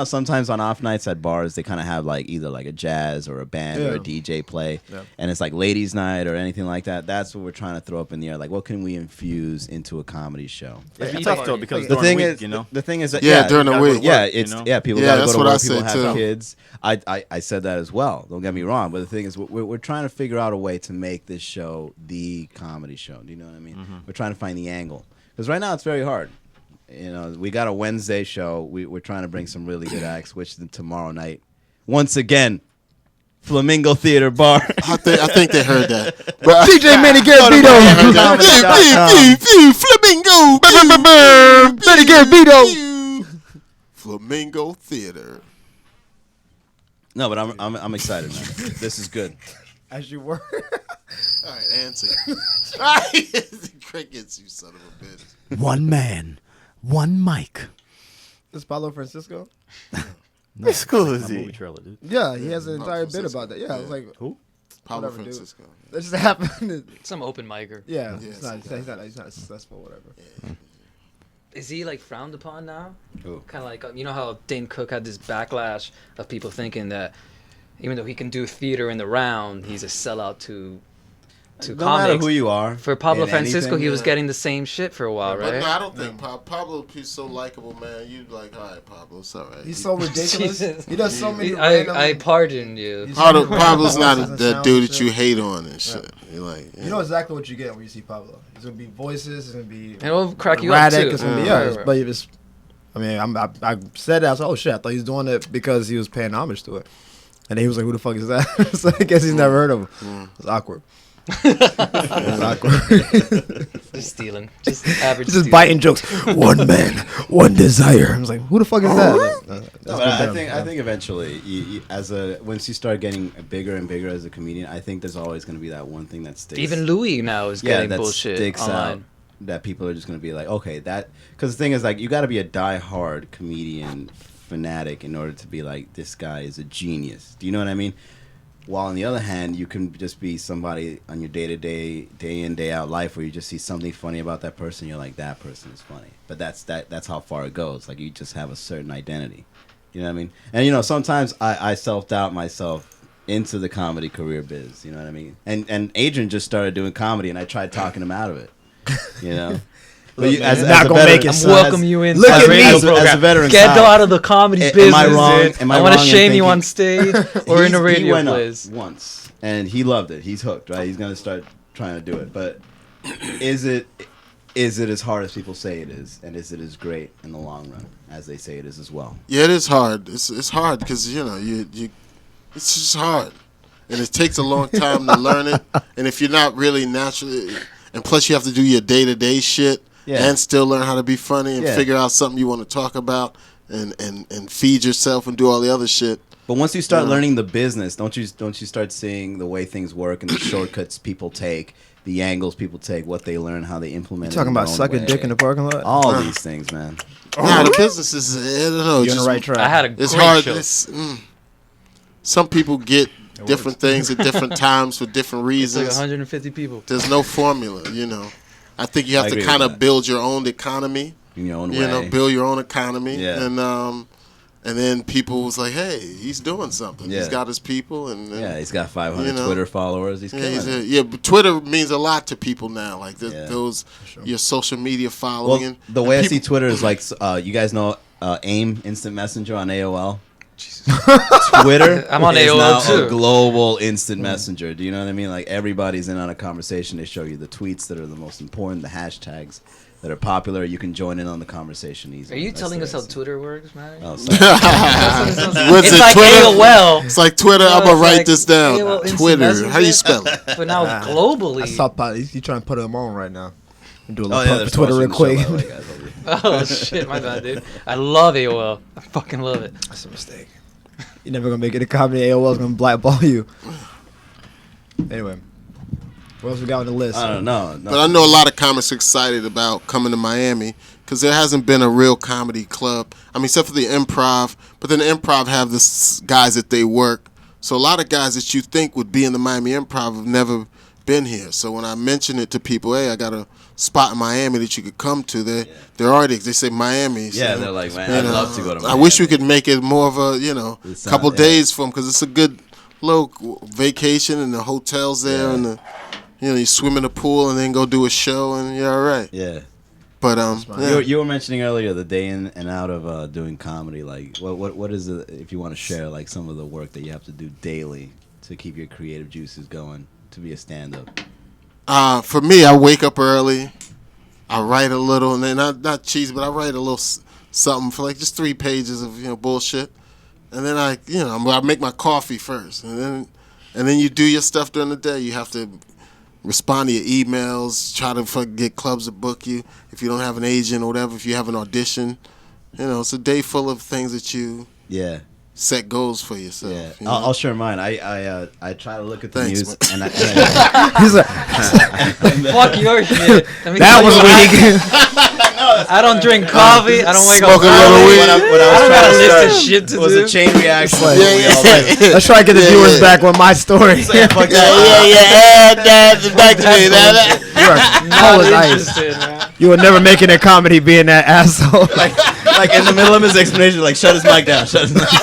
sometimes on off nights at bars they kind of have like either like a jazz or a band or a DJ play, and it's like ladies' night or anything like that. That's what we're trying to throw up in the air. Like, what can we infuse into a comedy show? It's tough though because The thing during the week, is, the thing is that during the gotta go to week. yeah, work, it's you know? people Yeah, gotta that's go to what I work. People say, have too. kids. I said that as well. Don't get me wrong, but the thing is, we're trying to figure out a way to make this show the comedy show. Do you know what I mean? We're trying to find the angle because right now it's very hard. We got a Wednesday show. We're trying to bring some really good acts, which tomorrow night, once again, Flamingo Theater Bar. I think they heard that. But DJ Manny Garabito. Flamingo. Manny Garabito. Flamingo Theater. No, but I'm excited, man. This is good. As you were. All right, answer. Crickets, you son of a bitch. One man, one mic. Is Paulo Francisco? No, movie trailer, dude. Yeah, he has an entire bit Francisco. about that. Yeah, I was like, Who? Paulo Whatever, dude. Francisco. that just happened. Some open micer. Yeah, Yes, he's not successful, whatever. Is he like frowned upon now? Who? Kind of like you know how Dane Cook had this backlash of people thinking that even though he can do theater in the round, he's a sellout to No comics. matter who you are. For Pablo in Francisco, anything, he was getting the same shit for a while, But right? no, I don't think Pablo is so likable, man. You like, all right, Pablo, it's all right. He's so ridiculous. Jesus. He does so many. I pardon you. He's- Pablo's not Voices and that sounds dude and that you shit. hate on and shit. You're like, You know exactly what you get when you see Pablo. It's gonna be voices. It's gonna be. It'll crack you erratic, up too. It's gonna be, Right, right. but it's. I mean, I said that. I was like, oh shit! I thought he was doing it because he was paying homage to it, and then he was like, "Who the fuck is that?" So I guess he's never heard of him. It's awkward. It's awkward. Just stealing. Just average Just stealing. biting jokes. One man, one desire. I was like, "Who the fuck is that?" No, but I think eventually, once you start getting bigger and bigger as a comedian, I think there's always going to be that one thing that sticks. Even Louis now is getting that bullshit sticks online. out. That people are just going to be like, okay, that because the thing is like you got to be a die-hard comedian fanatic in order to be like this guy is a genius. Do you know what I mean? While on the other hand, you can just be somebody on your day-to-day, day-in, day-out life where you just see something funny about that person. You're like, that person is funny. But that's how far it goes. Like, you just have a certain identity. You know what I mean? And, sometimes I self-doubt myself into the comedy career biz. You know what I mean? And Adrian just started doing comedy, and I tried talking him out of it. But Look, man, not gonna make it. I'm welcome you into look the at me. radio As program. a veteran Get cop, out of the comedy am business. I wrong? Dude. Am I want to wrong in shame you thinking- on stage or in a He radio went up place. once, and he loved it. He's hooked, right? He's gonna start trying to do it. But is it as hard as people say it is, and is it as great in the long run as they say it is as well? yeah, it is hard. It's hard because you it's just hard, and it takes a long time to learn it. And if you're not really naturally, and plus you have to do your day-to-day shit. Yeah. And still learn how to be funny and Yeah. figure out something you want to talk about and feed yourself and do all the other shit. But once you start learning the business, don't you start seeing the way things work and the shortcuts people take, the angles people take, what they learn, how they implement it. Talking in their about own sucking way. dick in the parking lot. All these things, man. Nah, the business is, I don't know. You're on the right track. I had a It's great hard. show. Some people get different things at different times for different It's like reasons. 150 people. There's no formula, I think you I have to agree kind with of that. build your own economy. In your own way. Build your own economy. Yeah. And then people was like, hey, he's doing something. Yeah. He's got his people. And Yeah, he's got 500 You know. Twitter followers. He's killing it. but Twitter means a lot to people now. Like Yeah. those, your social media following. Well, and the way I people- see Twitter is like, you guys know AIM, Instant Messenger on AOL? Twitter I'm on is AOL now too. a global instant messenger. Do you know what I mean? Like, everybody's in on a conversation. They show you the tweets that are the most important, the hashtags that are popular. You can join in on the conversation Are easily. you That's telling the us way how I see it. Twitter works, man? Oh, sorry. What's It's it, like Twitter? AOL, It's like Twitter. No, I'm going to it's write like this down. AOL Instant Twitter. How you Messenger. spell it? but now globally. I saw Paulo. He's trying to put him on right now. Do a Oh, little yeah, plug they're for Twitter real sponsoring the quick. show, by the way, guys. Oh shit, my bad, dude. I love AOL. I fucking love it. That's a mistake. You're never gonna make it a comedy. AOL's gonna blackball you. Anyway, what else we got on the list? I don't know. But I know a lot of comics are excited about coming to Miami because there hasn't been a real comedy club. I mean, except for the Improv. But then the Improv have the guys that they work. So a lot of guys that you think would be in the Miami Improv have never been here. So when I mention it to people, hey, I got a spot in Miami that you could come to. They're already, they say Miami. So, Yeah, they're like, man, I'd love to go to I Miami. wish we could make it more of a, couple days from, because it's a good little vacation and the hotel's there and you swim in the pool and then go do a show and you're all right. Yeah. But you were mentioning earlier the day in and out of doing comedy. Like, what is it, if you want to share, like some of the work that you have to do daily to keep your creative juices going to be a stand-up? For me, I wake up early. I write a little, and then not cheesy, but I write a little something for like just 3 pages of bullshit, and then I make my coffee first, and then you do your stuff during the day. You have to respond to your emails, try to get clubs to book you if you don't have an agent or whatever. If you have an audition, it's a day full of things that you set goals for yourself. Yeah, you know? I'll share mine. I try to look at the Thanks, news, man. and He's like, Fuck your shit. Let me that tell was you, weak. I don't drink coffee. I don't wake up Smoke a little early. weed. When I I was don't got a trying to list of start, shit to it was do. a chain reaction. Like, Yeah. Let's try to get the viewers back with my story. Fuck that. Add that back to me. You are Not cold as ice. interested, man. You would never make it in comedy being that asshole. Like in the middle of his explanation, like shut his mic down. Shut his mic down.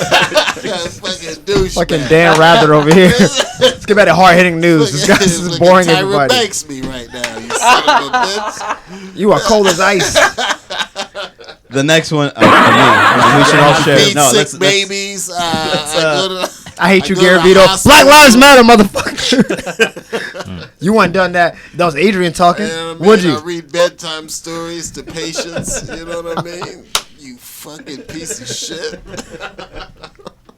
Fucking douche. Fucking Dan Rather over here. Let's get back to hard-hitting news. This guy's just boring Tyra everybody. Banks me right now. You son of a bitch. You are cold as ice. The next one, for me, we should all share. Feed No, sick babies. I hate you, I go to Garavito. hospital. Black Lives Matter, motherfucker. You weren't done that. That was Adrian talking. Would you? I read bedtime stories to patients. You know what I mean? You fucking piece of shit.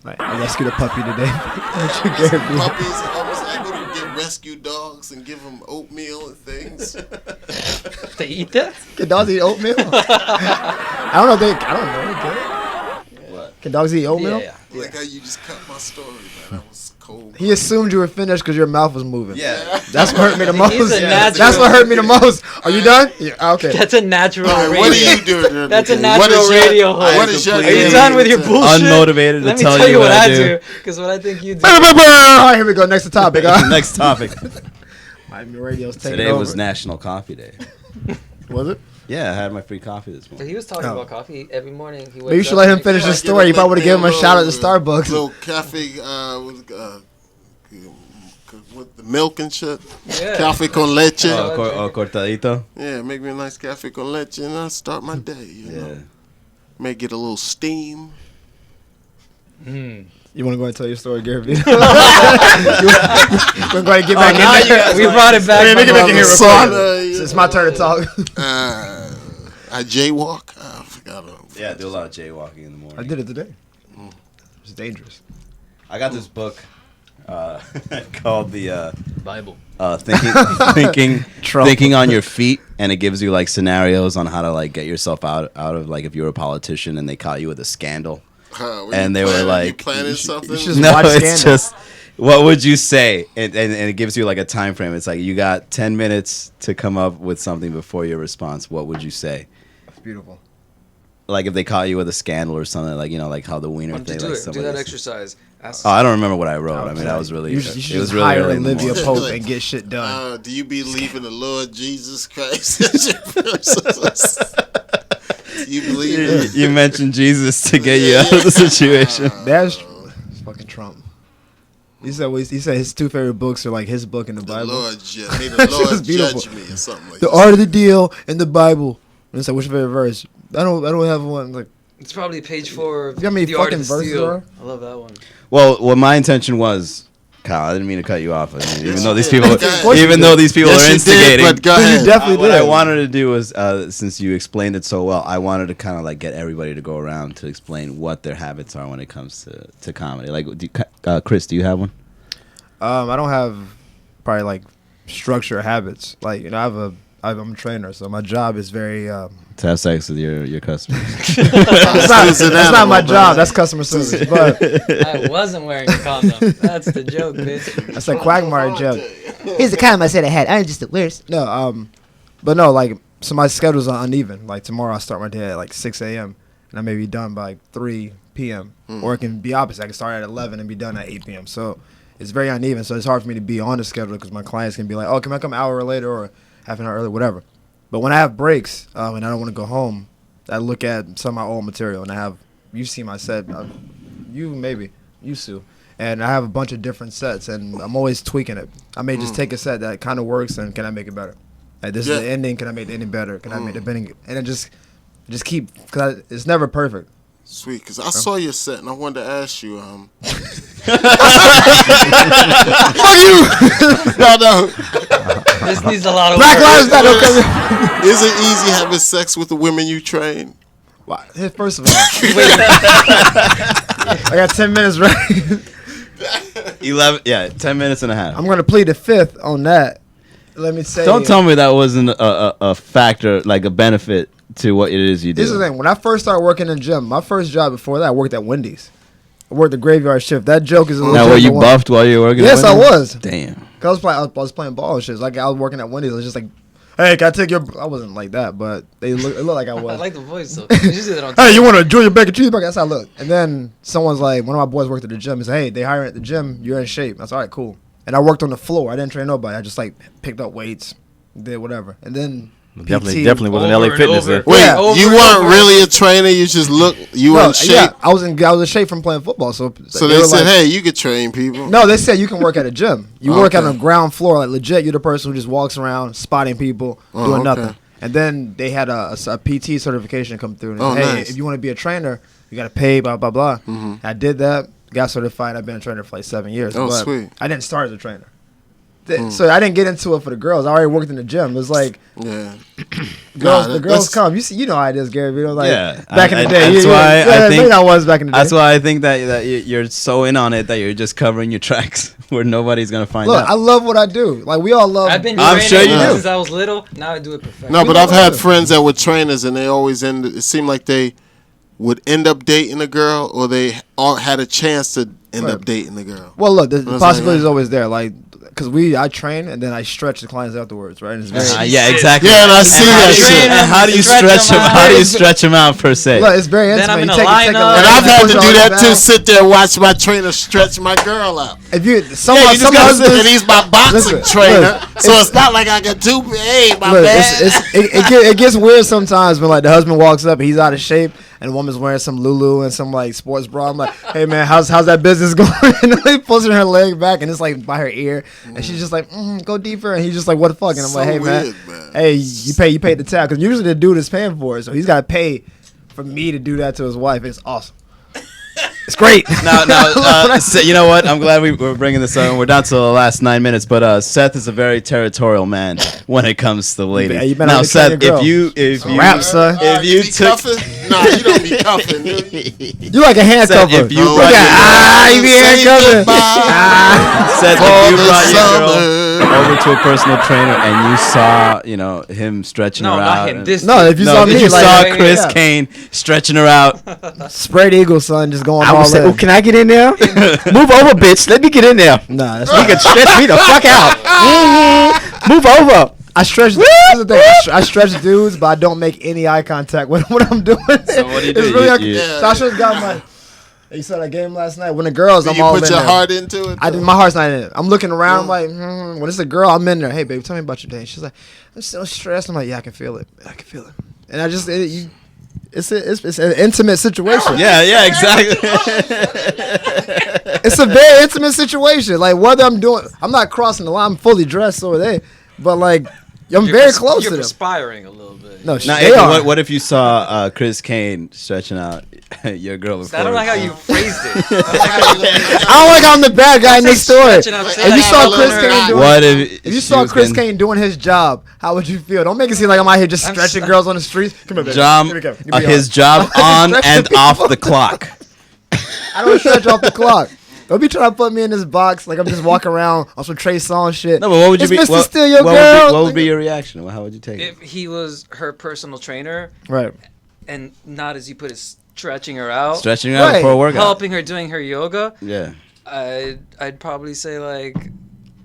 Right, I rescued a puppy today. Would you, Garavito? Puppies. I go to get rescue dogs and give them oatmeal and things. They eat that? Can dogs eat oatmeal? I don't know. They get it. What? Can dogs eat oatmeal? Yeah. Like how you just cut my story, man. That was cold. He assumed you were finished because your mouth was moving. Yeah. That's what hurt me the most. He's a natural. That's what hurt me the most. Are you done? Yeah. Okay. That's a natural All right, radio. what do you do? during That's the a day? natural What is your- radio host. What is your Are you day? done with your bullshit? Unmotivated Let to me tell you what I do. Because what I think you do. All right, here we go. Next topic. Next topic. Miami Radio's taking Today over. was National Coffee Day. Was it? Yeah, I had my free coffee this So morning. he was talking Oh. about coffee every morning. He Maybe you should let him finish the story. You probably would have given him a shout out to Starbucks. Little cafe with the milk and shit. Yeah. Cafe con leche. Cortadito. Yeah, make me a nice cafe con leche and I'll start my day. You know? Yeah. May get a little steam. You want to go ahead and tell your story, Gary? you want to go ahead and get back in there? We brought it back. Make it back in here real quick. Sauna, It's my turn to talk. I jaywalk. I forgot. Yeah, I do a lot of jaywalking in the morning. I did it today. It's dangerous. I got this book called the Bible. thinking on your feet, and it gives you like scenarios on how to like get yourself out of like if you're a politician and they caught you with a scandal, and they were like, planning something. you should- no, watch it's Scandal. just what would you say, and it gives you like a time frame. It's like you got 10 minutes to come up with something before your response. What would you say? That's beautiful. Like if they caught you with a scandal or something, like like how the wiener Why don't you thing. do Like it? Do somebody that said- exercise. Ask Oh, I don't remember what I wrote. I mean, that was really. You should it just was really hire early in the Olivia morning. Pope and get shit done. Do you believe in the Lord Jesus Christ as your person? Do you believe in You mentioned Jesus to get you out of the situation. That's fucking Trump. He said his two favorite books are like his book and the the Bible. Lord? May the That shit Lord was beautiful. judge me or something like The that. Art of the Deal and the Bible. And it's like, what's your favorite verse? I don't have one. Like, It's probably page 4 of You know how many The Art fucking of the verses Steal. there are? I love that one. Well, what my intention was, Kyle, I didn't mean to cut you off. I mean, even Yes, though you these did. people, Go ahead. even though these people Yes, are you instigating, did, but go you ahead. definitely what did. I wanted to do was, since you explained it so well, I wanted to kind of like get everybody to go around to explain what their habits are when it comes to comedy. Like, Chris, do you have one? I don't have probably like structure or habits. Like, I'm a trainer, so my job is very. To have sex with your customers. That's not my job. That's customer service. But I wasn't wearing a condom. That's the joke, bitch. that's a Quagmire joke. Here's the condom I said I had. I'm just the worst. No, but no, like, so my schedule's uneven. Like, tomorrow I start my day at like 6 a.m. and I may be done by like 3 p.m. Or it can be opposite. I can start at 11 and be done at 8 p.m. So it's very uneven. So it's hard for me to be on the schedule because my clients can be like, oh, can I come an hour later or half an hour early, whatever. But when I have breaks and I don't want to go home, I look at some of my old material and I have, you see my set, you Sue. And I have a bunch of different sets, and I'm always tweaking it. I may just take a set that kind of works, and can I make it better? Like, this is the ending. Can I make the ending better? Can I make the ending? And it just keep, because it's never perfect. Sweet, because I saw your set, and I wanted to ask you. Fuck you! No. This needs a lot of Black work. Lives Matter. Okay. Is it easy having sex with the women you train? First of all, I got 10 minutes, right? 10 minutes and a half. I'm going to plead the fifth on that. Let me say. Don't tell me that wasn't a factor, like a benefit to what it is you do. This is the thing. When I first started working in the gym, my first job before that, I worked at Wendy's. I worked the graveyard shift. That joke is a now, were you buffed while you were working Yes, at Wendy's? I was. Damn. Cause I was playing ball and shit. Like I was working at Wendy's. I was just like, hey, can I take your? I wasn't like that, but it looked like I was. I like the voice though. You just did it on Hey, you want to enjoy your bacon cheeseburger? That's how I look. And then someone's like, one of my boys worked at the gym. He said, hey, they hiring at the gym. You're in shape. That's all right, cool. And I worked on the floor. I didn't train nobody. I just like picked up weights, did whatever. And then Definitely wasn't Over LA and Fitness. over. Wait, Yeah. you weren't really a trainer. You just you were in shape. Yeah, I was in shape from playing football. So They were said, like, hey, you could train people. no, they said you can work at a gym. You work Okay. on the ground floor, like legit. You're the person who just walks around spotting people, doing okay. nothing. And then they had a PT certification come through. And Oh, hey, nice. if you want to be a trainer, you got to pay, blah, blah, blah. I did that, got certified. I've been a trainer for like 7 years. Oh, but sweet. I didn't start as a trainer. So I didn't get into it for the girls. I already worked in the gym. It was like, Yeah. girls, Nah, the girls that's- come. You know how it is, Gary. You know, like Yeah, back in the I- day. that's why I think- maybe I was back in the day. That's why I think that you're so in on it that you're just covering your tracks where nobody's gonna find Look, out. I love what I do. Like we all love. I've been I'm training sure you do. since I was little. Now I do it perfectly. No, but know I've had what? friends that were trainers, and they always it seemed like they would end up dating a girl, or they all had a chance to end up dating a girl. Well, look, the That's possibility is like- always there. Like, because I train and then I stretch the clients afterwards, right? And it's very, Yeah, exactly. Yeah, and I see how that do you- shit. and how do you Stretch stretch them them? out. How do you stretch them out per se? look, it's very Then intimate. I'm in You a take lineup. a And I've had to push do all that the too. back. Sit there and watch my trainer stretch my girl out. If you, Yeah, some you just gotta husbands, and he's my boxing Listen, trainer, look, so it's not like I got two. Hey, my look, bad. it gets weird sometimes when like the husband walks up and he's out of shape and the woman's wearing some Lulu and some like sports bra. I'm like, hey man, how's that business going? And he pulls her leg back and it's like by her ear, and she's just like, go deeper, and he's just like, what the fuck? And I'm So like, hey weird, man, man. hey, you paid the tab, because usually the dude is paying for it, so he's got to pay for me to do that to his wife. It's awesome. It's great. Now, you know what? I'm glad we're bringing this up. We're down to the last 9 minutes, but Seth is a very territorial man when it comes to the lady. Yeah, you better Now, only train Seth, your girl. if you Rap, son. if you be took cuffing? Nah, you don't be cuffing. dude. You like a handcuff. Seth, if you Oh, brought yeah. your you be Say handcuffing. goodbye Seth, for if you the brought your girl summer. over to a personal trainer and you saw, him stretching No, her not out. him. and- This No, dude. if you no, saw if me, you like, saw yeah, Chris yeah. Kane stretching her out. Spread eagle, son, just going I all would say, in. oh, can I get in there? Move over, bitch. Let me get in there. Nah, that's You not. can stretch me the fuck out. Move over. I stretch. This is the thing. I stretch dudes, but I don't make any eye contact when I'm doing it. So what do you It's do? really You- so I should have got my. You saw that game last night. When the girls, Do I'm you all put in your there. heart into it? I did, my heart's not in it. I'm looking around. I'm like, when it's a girl, I'm in there. Hey, baby, tell me about your day. She's like, I'm so stressed. I'm like, yeah, I can feel it. I can feel it. And I just, it's an intimate situation. Yeah, exactly. It's a very intimate situation. Like whether I'm not crossing the line. I'm fully dressed over there, but like I'm very close You're to them. perspiring a little bit. No, Now, they Adrian, are. what if you saw Chris Kane stretching out your girl before? I don't like how you phrased it. I don't like how you I don't like how I'm the bad guy in this story. Stretching out, If say you like saw I'm Chris letting her Kane out. doing, What if you she saw was Chris getting- Kane doing his job, how would you feel? Don't make it seem like I'm out here just I'm stretching so- girls on the streets. Come here, baby. Job, Give me a- give me a his hug. job on Stretching and off people. the clock. I don't stretch off the clock. Don't be trying to put me in this box like I'm just walking around on some Trey Songz shit. No, but what would you It's be? Mr. What, Steal Your what Girl. What would be your reaction? How would you take it? If he was her personal trainer Right. and not, as you put it, stretching her out, Stretching her out Right. before a workout. helping her doing her yoga, Yeah. I'd probably say like,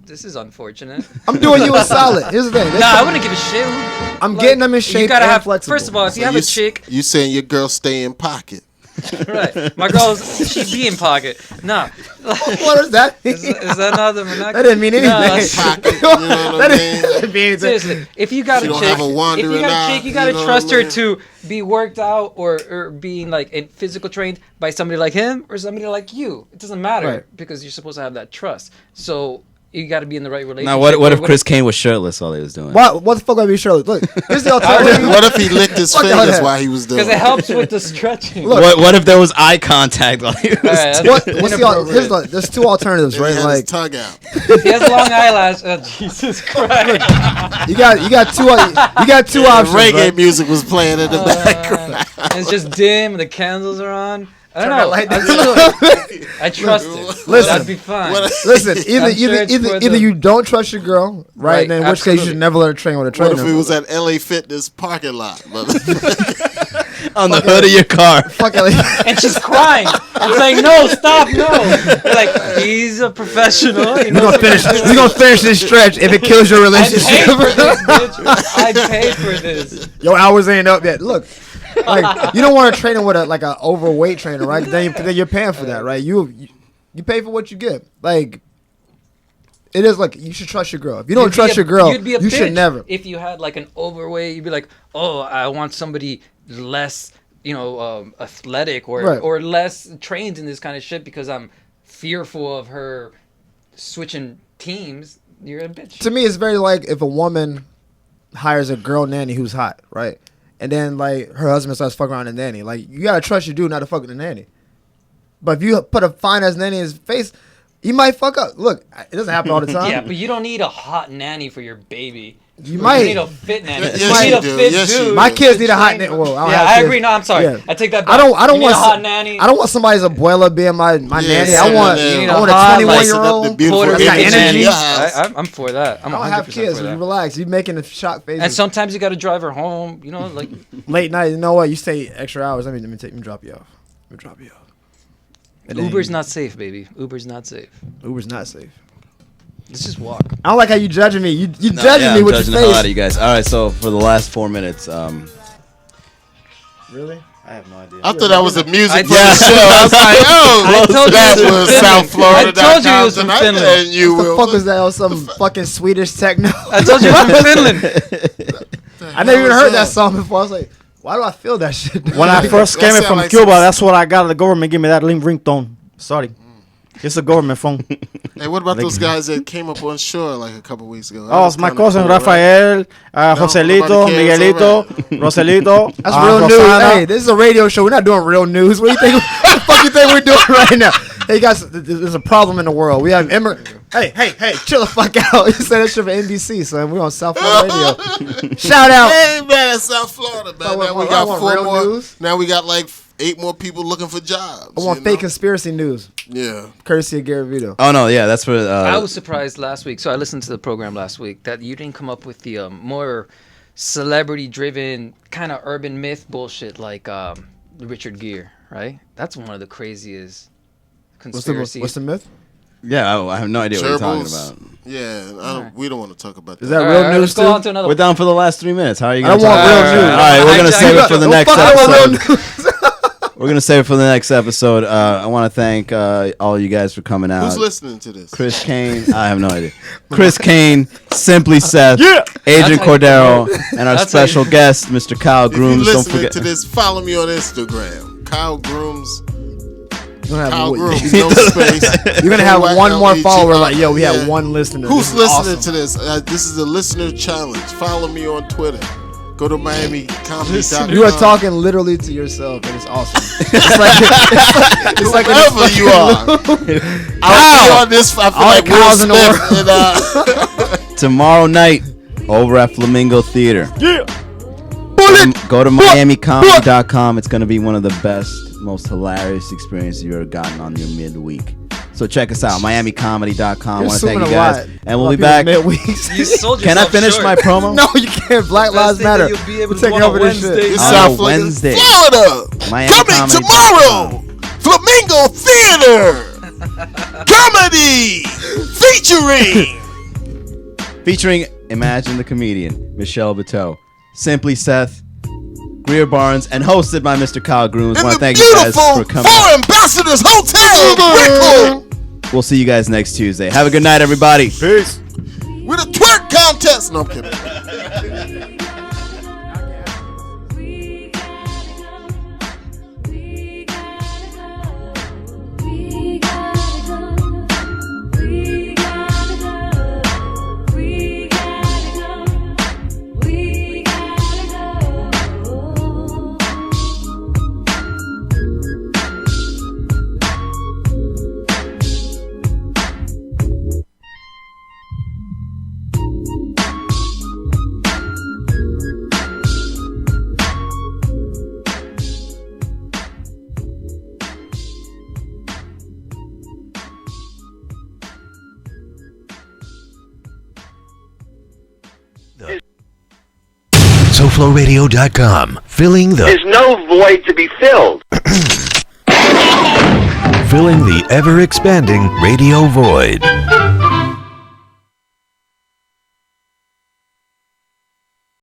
this is unfortunate. I'm doing you a solid. Here's the thing. Nah, I wouldn't give a shit. I'm getting them in shape You gotta and have. flexible. First of all, if you have you a chick, you saying your girl stay in pocket? Right. My girl's she be in pocket. No. What does that mean? Is that not the monopoly? That didn't mean anything. Pocket, you know what I mean? Didn't mean anything. Seriously, if you got She a don't chick, have a wandering eye, you gotta you know trust what I her mean? to be worked out or being like in physical trained by somebody like him or somebody like you. It doesn't matter Right. because you're supposed to have that trust. So you got to be in the right relationship. Now, what or if Chris Kane was shirtless while he was doing it? What the fuck would I be Shirley? Look, here's the alternative. What if he licked his Fuck all fingers that. while he was doing Because it helps with the stretching. Look. What if there was eye contact while he was Alright, doing What's the there's two alternatives, He right? had his Like tongue out. If he has long eyelash, Jesus Christ. you got two options. Reggae Right? music was playing in the background. And it's just dim and the candles are on. I don't Turn that know. light down. I trust it. Listen. That'd be fine. Listen, I'm sure it's for either the- you don't trust your girl, right? Right, And in which case you absolutely. should never let her train with a What if trainer. we was at LA Fitness parking lot, mother? on the hood of your car? Fuck it. And she's crying and saying, "No, stop, no!" Like he's a professional. You know, We're gonna finish this stretch if it kills your I relationship. paid for this, bitch. I paid for this. Your hours ain't up yet. Look, like you don't want to train with a overweight trainer, right? Then you're paying for that, right? You pay for what you get. Like it is like you should trust your girl. If you don't trust your girl, you'd be a you should bitch never. If you had like an overweight, you'd be like, "Oh, I want somebody less, athletic or Right. or less trained in this kind of shit because I'm fearful of her switching teams." You're a bitch. To me, it's very like if a woman hires a girl nanny who's hot, right? And then like her husband starts fucking around the nanny. Like you gotta trust your dude not to fuck with the nanny. But if you put a fine ass nanny in his face, he might fuck up. Look, it doesn't happen all the time. Yeah, but you don't need a hot nanny for your baby. You might. need a fit nanny. Yes, you you need a do. fit Yes, you dude. do. My kids to need a hot train nanny. Well, I don't yeah, have I kids. agree. No, I'm sorry. Yeah. I take that back. I don't You need want a hot nanny. I don't want somebody's abuela being my nanny. I sitting want there. You need I want a hot, 21 like, year Up the old. beautiful Puerto got image energy. in your house. I'm for that. I'm I 100% don't have kids. for You that. relax. You making the shock faces. And sometimes you got to drive her home. Like late night. You know what? You stay extra hours. Let me drop you off. Let me drop you off. And then Uber's not safe, baby. Uber's not safe. Uber's not safe. Let's just walk. I don't like how you judging me. You No, judging yeah, me I'm with judging your the hell face. out of you guys. All right, so for the last 4 minutes, Really? I have no idea. I thought that was the music I for the show. I was like, I told you that he was was from South Finland. Florida. I told you he was from Finland. And you What the will. fuck was that? On some fucking Swedish techno? I told you from Finland. I never even heard that song before. I was like, why do I feel that shit? When I first That came in sound from like Cuba, some- that's what I got. The government gave me that ringtone. Sorry. It's a government phone. Hey, what about those guys that came up on shore like a couple weeks ago? That Oh, was it's my kinda cousin cool, right? Rafael, Joselito, nobody cares, Miguelito, Roselito. That's real news. Rosana. Hey, this is a radio show. We're not doing real news. What do you think? What the fuck you think we're doing right now? Hey guys, there's a problem in the world. We have Hey, chill the fuck out. You said that shit for NBC, son. We're on South Florida Radio. Shout out. Hey, man, it's South Florida, man. I want- Now we I got want 4 real more. news. Now we got like 8 more people looking for jobs. I want you fake know? conspiracy news, Yeah. courtesy of Gary Vito. Oh no, yeah, that's for. I was surprised last week. So I listened to the program last week that you didn't come up with the more celebrity-driven kind of urban myth bullshit like Richard Gere, right? That's one of the craziest conspiracies. What's the myth? yeah, I have no idea what you're talking Gerbils. about. Yeah, Alright. we don't want to talk about that. Is that All real right, news let's go too? on to another. We're down for the last 3 minutes. How are you I going don't to want talk? real news. All right, we're gonna Hijack save it. it for the Don't next fuck up with real episode. news. We're gonna save it for the next episode. I want to thank all you guys for coming out. Who's listening to this? Chris Kane. I have no idea. Chris Kane, Simply Seth, Adrian That's how you Cordero, and our That's how you- special guest, Mr. Kyle If you're Grooms. Don't listening forget. to this, follow me on Instagram. Kyle Grooms. You're gonna Kyle have, Grooms. No space. you're gonna have one more follower. Like, yo, we Yeah. had one listener. Who's This is listening awesome. to this? This is a listener challenge. Follow me on Twitter. Go to MiamiComedy.com. You are talking literally to yourself, and it's awesome. It's like Whoever you are. I'll be on this. I feel All like the Will cows in the Smith. And, Tomorrow night over at Flamingo Theater. Yeah. Go to MiamiComedy.com. It's going to be one of the best, most hilarious experiences you've ever gotten on your midweek. So check us out, MiamiComedy.com. I You're want to thank you assuming a guys. lot. And we'll A lot be of back. people midweeks. You sold Can I yourself finish short. my promo? No, you can't. Black Lives thing that Matter. you'll be able We're to taking do on over this Wednesday. shit. It's On South Wednesday. Florida. Miami Coming Comedy. tomorrow. Flamingo Theater. Comedy. Featuring Featuring Imagine the Comedian, Michelle Bateau, Simply Seth, Greer Barnes, and hosted by Mr. Kyle Grooms. I In want to the thank you guys beautiful for coming. Four Ambassadors Hotel, Brickwall, We'll see you guys next Tuesday. Have a good night, everybody. Peace. with a twerk contest. No, I'm kidding. SoFloRadio.com. Filling the There's no void to be filled. filling the ever expanding radio void.